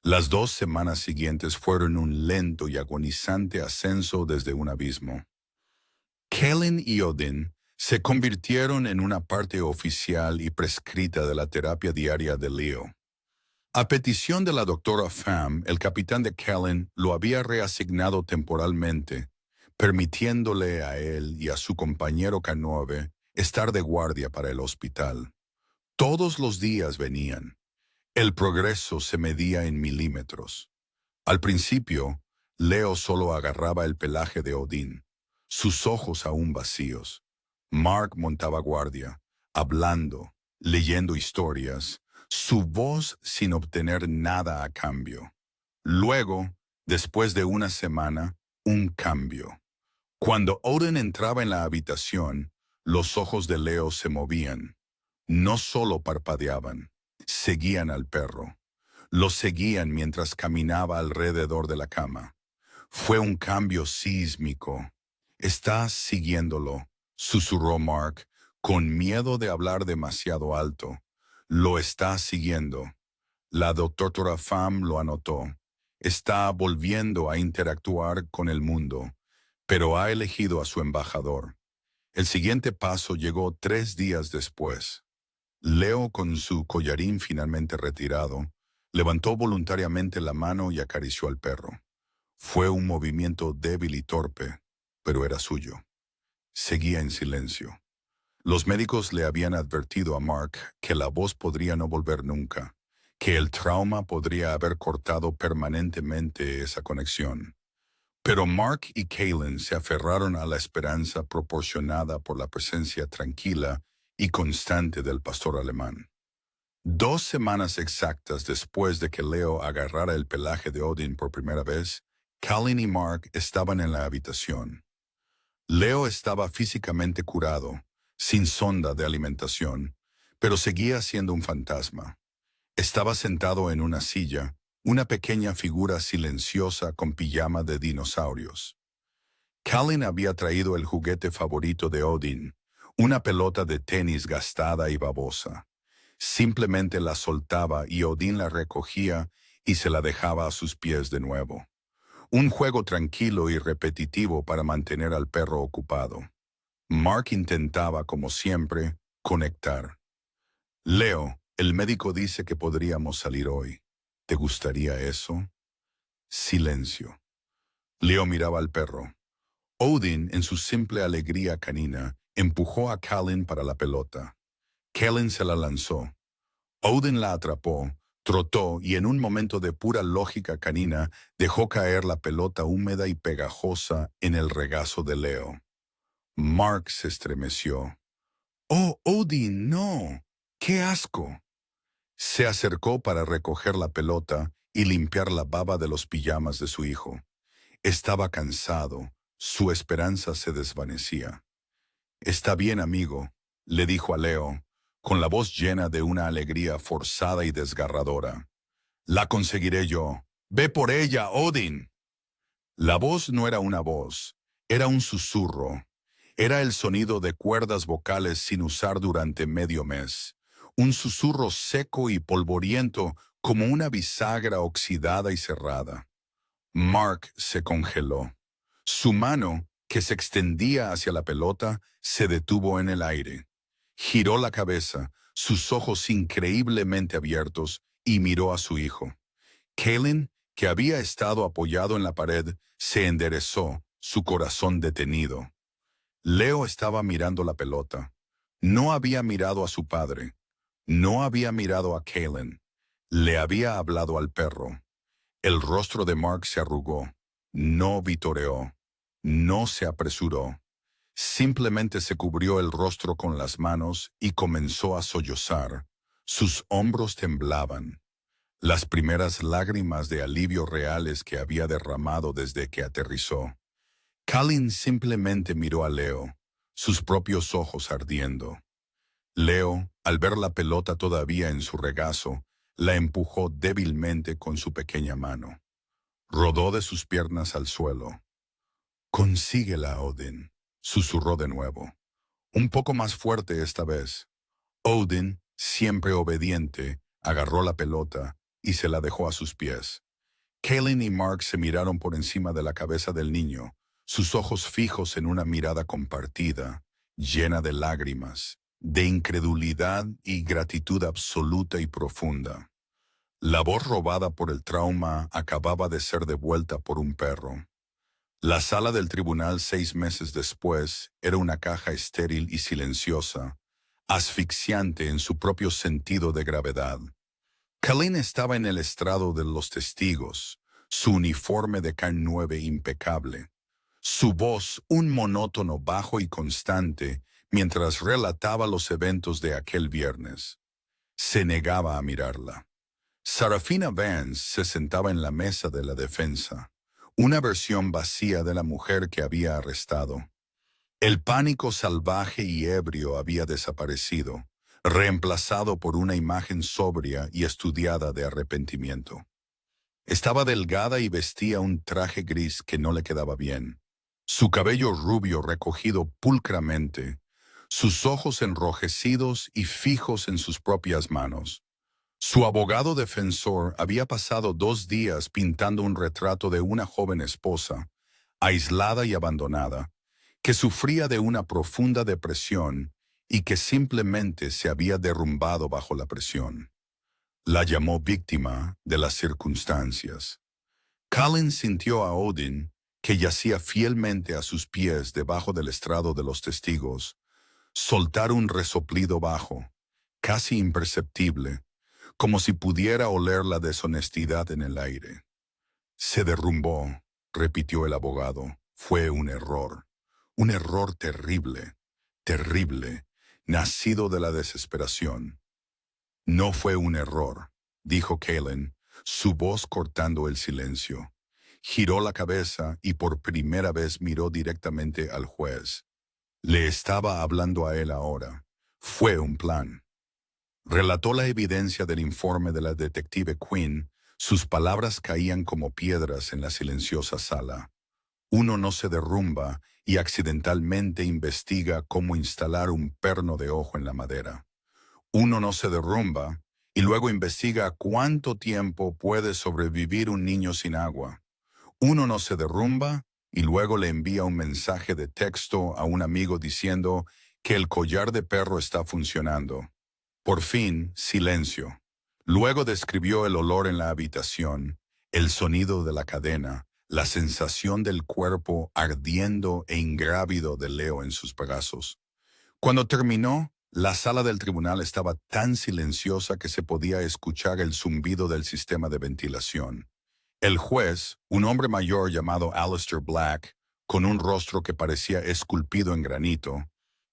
Las 2 semanas siguientes fueron un lento y agonizante ascenso desde un abismo. Kellen y Odin se convirtieron en una parte oficial y prescrita de la terapia diaria de Leo. A petición de la doctora Pham, el capitán de Kellen lo había reasignado temporalmente, permitiéndole a él y a su compañero K9 estar de guardia para el hospital. Todos los días venían. El progreso se medía en milímetros. Al principio, Leo solo agarraba el pelaje de Odin, sus ojos aún vacíos. Mark montaba guardia, hablando, leyendo historias, su voz sin obtener nada a cambio. Luego, después de una semana, un cambio. Cuando Odin entraba en la habitación, los ojos de Leo se movían. No solo parpadeaban, seguían al perro. Lo seguían mientras caminaba alrededor de la cama. Fue un cambio sísmico. «Estás siguiéndolo», susurró Mark, con miedo de hablar demasiado alto. «Lo estás siguiendo». La doctora Pham lo anotó. Está volviendo a interactuar con el mundo, pero ha elegido a su embajador. El siguiente paso llegó 3 días después. Leo, con su collarín finalmente retirado, levantó voluntariamente la mano y acarició al perro. Fue un movimiento débil y torpe, pero era suyo. Seguía en silencio. Los médicos le habían advertido a Mark que la voz podría no volver nunca, que el trauma podría haber cortado permanentemente esa conexión. Pero Mark y Kellen se aferraron a la esperanza proporcionada por la presencia tranquila y constante del pastor alemán. 2 semanas exactas después de que Leo agarrara el pelaje de Odin por primera vez, Kellen y Mark estaban en la habitación. Leo estaba físicamente curado, sin sonda de alimentación, pero seguía siendo un fantasma. Estaba sentado en una silla, una pequeña figura silenciosa con pijama de dinosaurios. Kellen había traído el juguete favorito de Odin, una pelota de tenis gastada y babosa. Simplemente la soltaba y Odin la recogía y se la dejaba a sus pies de nuevo. Un juego tranquilo y repetitivo para mantener al perro ocupado. Mark intentaba, como siempre, conectar. «Leo, el médico dice que podríamos salir hoy. ¿Te gustaría eso?» Silencio. Leo miraba al perro. Odin, en su simple alegría canina, empujó a Kellen para la pelota. Kellen se la lanzó. Odin la atrapó, trotó y en un momento de pura lógica canina dejó caer la pelota húmeda y pegajosa en el regazo de Leo. Mark se estremeció. «¡Oh, Odin, no! ¡Qué asco!». Se acercó para recoger la pelota y limpiar la baba de los pijamas de su hijo. Estaba cansado, su esperanza se desvanecía. «Está bien, amigo», le dijo a Leo, con la voz llena de una alegría forzada y desgarradora. «La conseguiré yo. ¡Ve por ella, Odin!». La voz no era una voz, era un susurro. Era el sonido de cuerdas vocales sin usar durante medio mes. Un susurro seco y polvoriento como una bisagra oxidada y cerrada. Mark se congeló. Su mano, que se extendía hacia la pelota, se detuvo en el aire. Giró la cabeza, sus ojos increíblemente abiertos, y miró a su hijo. Kalen, que había estado apoyado en la pared, se enderezó, su corazón detenido. Leo estaba mirando la pelota. No había mirado a su padre. No había mirado a Kalen. Le había hablado al perro. El rostro de Mark se arrugó. No vitoreó. No se apresuró. Simplemente se cubrió el rostro con las manos y comenzó a sollozar. Sus hombros temblaban. Las primeras lágrimas de alivio reales que había derramado desde que aterrizó. Kalin simplemente miró a Leo, sus propios ojos ardiendo. Leo, al ver la pelota todavía en su regazo, la empujó débilmente con su pequeña mano. Rodó de sus piernas al suelo. «Consíguela, Odin», susurró de nuevo. Un poco más fuerte esta vez. Odin, siempre obediente, agarró la pelota y se la dejó a sus pies. Kalen y Mark se miraron por encima de la cabeza del niño, sus ojos fijos en una mirada compartida, llena de lágrimas, de incredulidad y gratitud absoluta y profunda. La voz robada por el trauma acababa de ser devuelta por un perro. La sala del tribunal 6 meses después era una caja estéril y silenciosa, asfixiante en su propio sentido de gravedad. Kalin estaba en el estrado de los testigos, su uniforme de carne nueva impecable. Su voz un monótono bajo y constante mientras relataba los eventos de aquel viernes. Se negaba a mirarla. Sarafina Vance se sentaba en la mesa de la defensa, una versión vacía de la mujer que había arrestado. El pánico salvaje y ebrio había desaparecido, reemplazado por una imagen sobria y estudiada de arrepentimiento. Estaba delgada y vestía un traje gris que no le quedaba bien. Su cabello rubio recogido pulcramente, sus ojos enrojecidos y fijos en sus propias manos. Su abogado defensor había pasado 2 días pintando un retrato de una joven esposa, aislada y abandonada, que sufría de una profunda depresión y que simplemente se había derrumbado bajo la presión. La llamó víctima de las circunstancias. Kalin sintió a Odin, que yacía fielmente a sus pies debajo del estrado de los testigos, soltar un resoplido bajo, casi imperceptible, como si pudiera oler la deshonestidad en el aire. Se derrumbó, repitió el abogado. Fue un error terrible, terrible, nacido de la desesperación. No fue un error, dijo Kalen, su voz cortando el silencio. Giró la cabeza y por primera vez miró directamente al juez. Le estaba hablando a él ahora. Fue un plan. Relató la evidencia del informe de la detective Quinn. Sus palabras caían como piedras en la silenciosa sala. Uno no se derrumba y accidentalmente investiga cómo instalar un perno de ojo en la madera. Uno no se derrumba y luego investiga cuánto tiempo puede sobrevivir un niño sin agua. Uno no se derrumba y luego le envía un mensaje de texto a un amigo diciendo que el collar de perro está funcionando. Por fin, silencio. Luego describió el olor en la habitación, el sonido de la cadena, la sensación del cuerpo ardiendo e ingrávido de Leo en sus brazos. Cuando terminó, la sala del tribunal estaba tan silenciosa que se podía escuchar el zumbido del sistema de ventilación. El juez, un hombre mayor llamado Alistair Black, con un rostro que parecía esculpido en granito,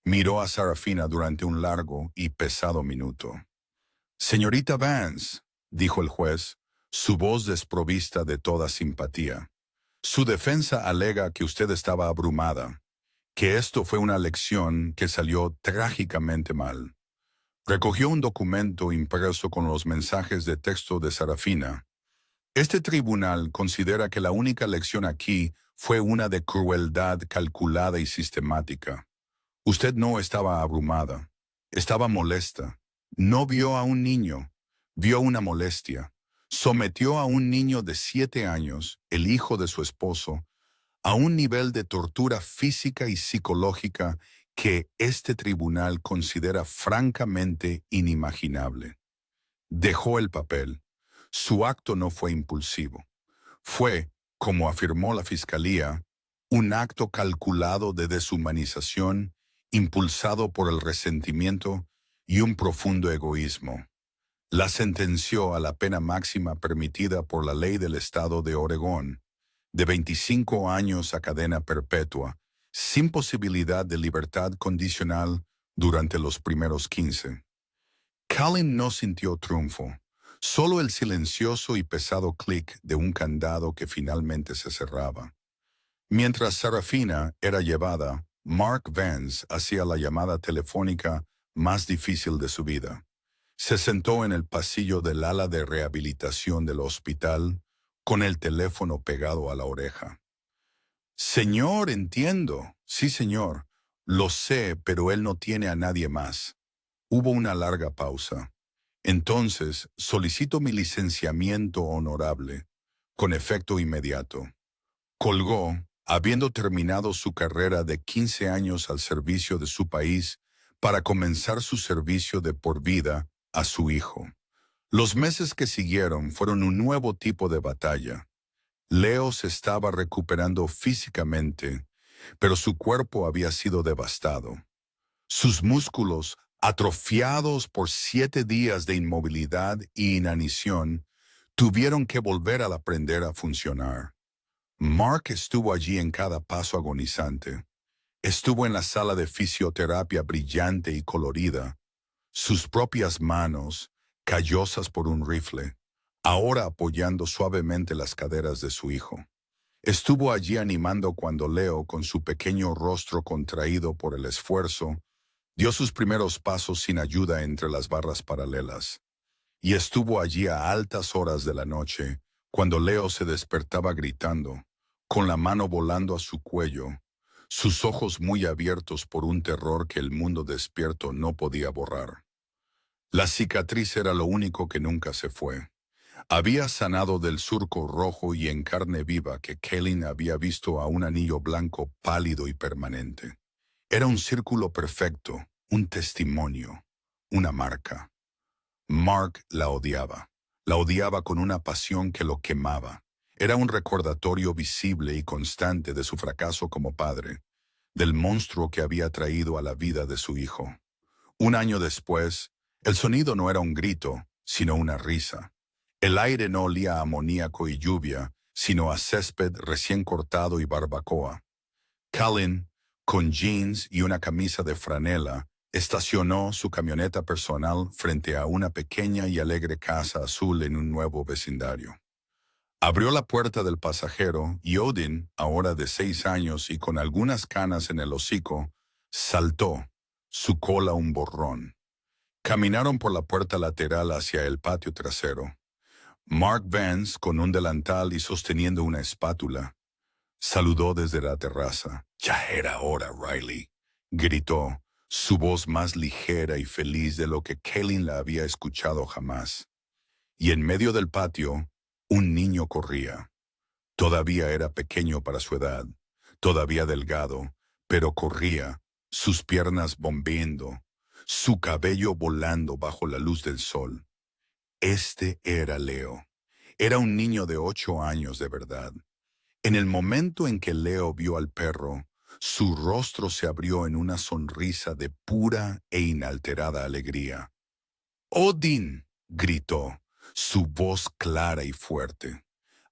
miró a Sarafina durante un largo y pesado minuto. «Señorita Vance», dijo el juez, su voz desprovista de toda simpatía. «Su defensa alega que usted estaba abrumada, que esto fue una lección que salió trágicamente mal. Recogió un documento impreso con los mensajes de texto de Sarafina. Este tribunal considera que la única lección aquí fue una de crueldad calculada y sistemática. Usted no estaba abrumada, estaba molesta. No vio a un niño, vio una molestia. Sometió a un niño de 7 años, el hijo de su esposo, a un nivel de tortura física y psicológica que este tribunal considera francamente inimaginable. Dejó el papel. Su acto no fue impulsivo. Fue, como afirmó la fiscalía, un acto calculado de deshumanización, impulsado por el resentimiento y un profundo egoísmo. La sentenció a la pena máxima permitida por la ley del estado de Oregón, de 25 años a cadena perpetua, sin posibilidad de libertad condicional durante los primeros 15. Callen no sintió triunfo, solo el silencioso y pesado clic de un candado que finalmente se cerraba. Mientras Serafina era llevada, Mark Vance hacía la llamada telefónica más difícil de su vida. Se sentó en el pasillo del ala de rehabilitación del hospital, con el teléfono pegado a la oreja. Señor, entiendo. Sí, señor. Lo sé, pero él no tiene a nadie más. Hubo una larga pausa. Entonces, solicito mi licenciamiento honorable, con efecto inmediato. Colgó, habiendo terminado su carrera de 15 años al servicio de su país, para comenzar su servicio de por vida a su hijo. Los meses que siguieron fueron un nuevo tipo de batalla. Leo se estaba recuperando físicamente, pero su cuerpo había sido devastado. Sus músculos, atrofiados por 7 días de inmovilidad y inanición, tuvieron que volver a aprender a funcionar. Mark estuvo allí en cada paso agonizante. Estuvo en la sala de fisioterapia brillante y colorida, sus propias manos, callosas por un rifle, ahora apoyando suavemente las caderas de su hijo. Estuvo allí animando cuando Leo, con su pequeño rostro contraído por el esfuerzo, dio sus primeros pasos sin ayuda entre las barras paralelas. Y estuvo allí a altas horas de la noche, cuando Leo se despertaba gritando, con la mano volando a su cuello, sus ojos muy abiertos por un terror que el mundo despierto no podía borrar. La cicatriz era lo único que nunca se fue. Había sanado del surco rojo y en carne viva que Callen había visto a un anillo blanco pálido y permanente. Era un círculo perfecto, un testimonio, una marca. Mark la odiaba con una pasión que lo quemaba. Era un recordatorio visible y constante de su fracaso como padre, del monstruo que había traído a la vida de su hijo. Un año después, el sonido no era un grito, sino una risa. El aire no olía a amoníaco y lluvia, sino a césped recién cortado y barbacoa. Callen, con jeans y una camisa de franela, estacionó su camioneta personal frente a una pequeña y alegre casa azul en un nuevo vecindario. Abrió la puerta del pasajero y Odin, ahora de 6 años y con algunas canas en el hocico, saltó, su cola un borrón. Caminaron por la puerta lateral hacia el patio trasero. Mark Vance, con un delantal y sosteniendo una espátula, saludó desde la terraza. «Ya era hora, Riley», gritó, su voz más ligera y feliz de lo que Callen la había escuchado jamás. Y en medio del patio, un niño corría. Todavía era pequeño para su edad, todavía delgado, pero corría, sus piernas bombeando, su cabello volando bajo la luz del sol. Este era Leo. Era un niño de 8 años de verdad. En el momento en que Leo vio al perro, su rostro se abrió en una sonrisa de pura e inalterada alegría. «Odin», gritó, su voz clara y fuerte.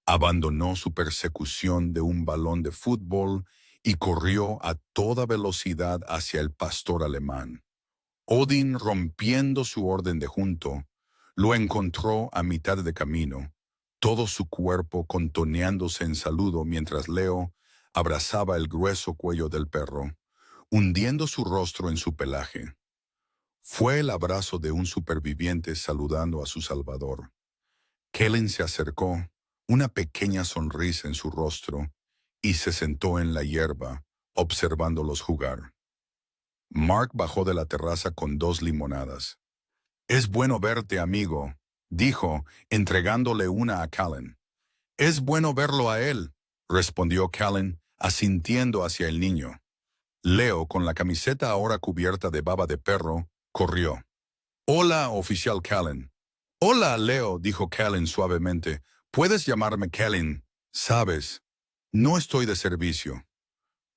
Abandonó su persecución de un balón de fútbol y corrió a toda velocidad hacia el pastor alemán. Odin, rompiendo su orden de junto, lo encontró a mitad de camino, todo su cuerpo contoneándose en saludo mientras Leo abrazaba el grueso cuello del perro, hundiendo su rostro en su pelaje. Fue el abrazo de un superviviente saludando a su salvador. Callen se acercó, una pequeña sonrisa en su rostro, y se sentó en la hierba, observándolos jugar. Mark bajó de la terraza con 2 limonadas. «Es bueno verte, amigo», dijo, entregándole una a Callen. «Es bueno verlo a él», respondió Callen, asintiendo hacia el niño. Leo, con la camiseta ahora cubierta de baba de perro, corrió. «Hola, oficial Callen». «Hola, Leo», dijo Callen suavemente. «Puedes llamarme Callen. Sabes, no estoy de servicio».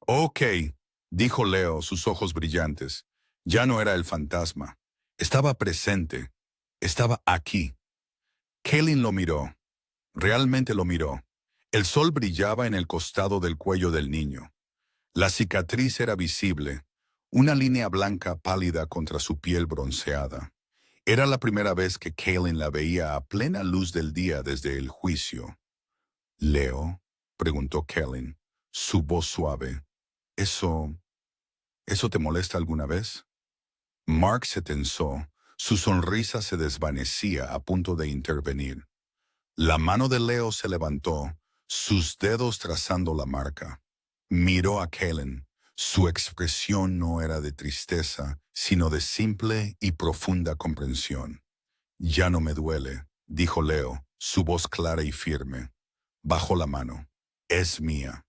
«Ok», dijo Leo, sus ojos brillantes. Ya no era el fantasma. Estaba presente. Estaba aquí. Callen lo miró. Realmente lo miró. El sol brillaba en el costado del cuello del niño. La cicatriz era visible, una línea blanca pálida contra su piel bronceada. Era la primera vez que Callen la veía a plena luz del día desde el juicio. «¿Leo?», preguntó Callen, su voz suave. ¿Eso te molesta alguna vez?» Mark se tensó, su sonrisa se desvanecía a punto de intervenir. La mano de Leo se levantó, sus dedos trazando la marca. Miró a Callen. Su expresión no era de tristeza, sino de simple y profunda comprensión. «Ya no me duele», dijo Leo, su voz clara y firme. Bajó la mano. «Es mía».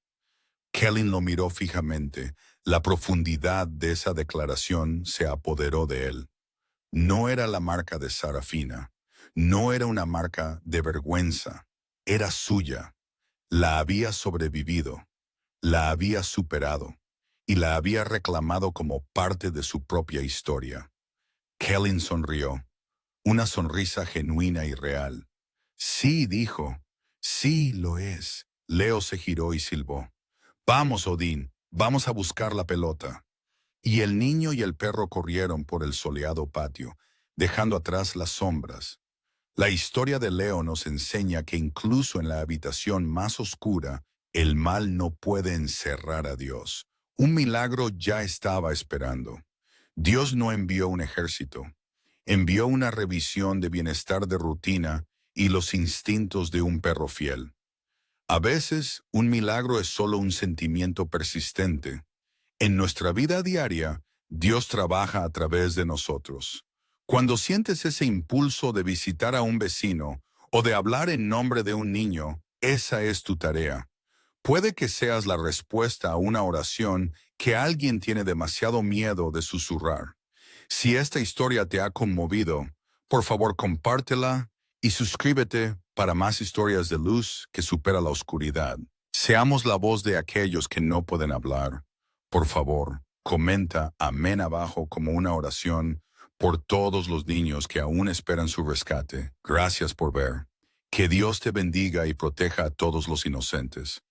Callen lo miró fijamente. La profundidad de esa declaración se apoderó de él. No era la marca de Sarafina. No era una marca de vergüenza. Era suya. La había sobrevivido. La había superado. Y la había reclamado como parte de su propia historia. Callen sonrió. Una sonrisa genuina y real. «Sí», dijo. «Sí, lo es». Leo se giró y silbó. «Vamos, Odín, vamos a buscar la pelota». Y el niño y el perro corrieron por el soleado patio, dejando atrás las sombras. La historia de Leo nos enseña que incluso en la habitación más oscura, el mal no puede encerrar a Dios. Un milagro ya estaba esperando. Dios no envió un ejército. Envió una revisión de bienestar de rutina y los instintos de un perro fiel. A veces, un milagro es solo un sentimiento persistente. En nuestra vida diaria, Dios trabaja a través de nosotros. Cuando sientes ese impulso de visitar a un vecino o de hablar en nombre de un niño, esa es tu tarea. Puede que seas la respuesta a una oración que alguien tiene demasiado miedo de susurrar. Si esta historia te ha conmovido, por favor compártela y suscríbete para más historias de luz que supera la oscuridad. Seamos la voz de aquellos que no pueden hablar. Por favor, comenta amén abajo como una oración por todos los niños que aún esperan su rescate. Gracias por ver. Que Dios te bendiga y proteja a todos los inocentes.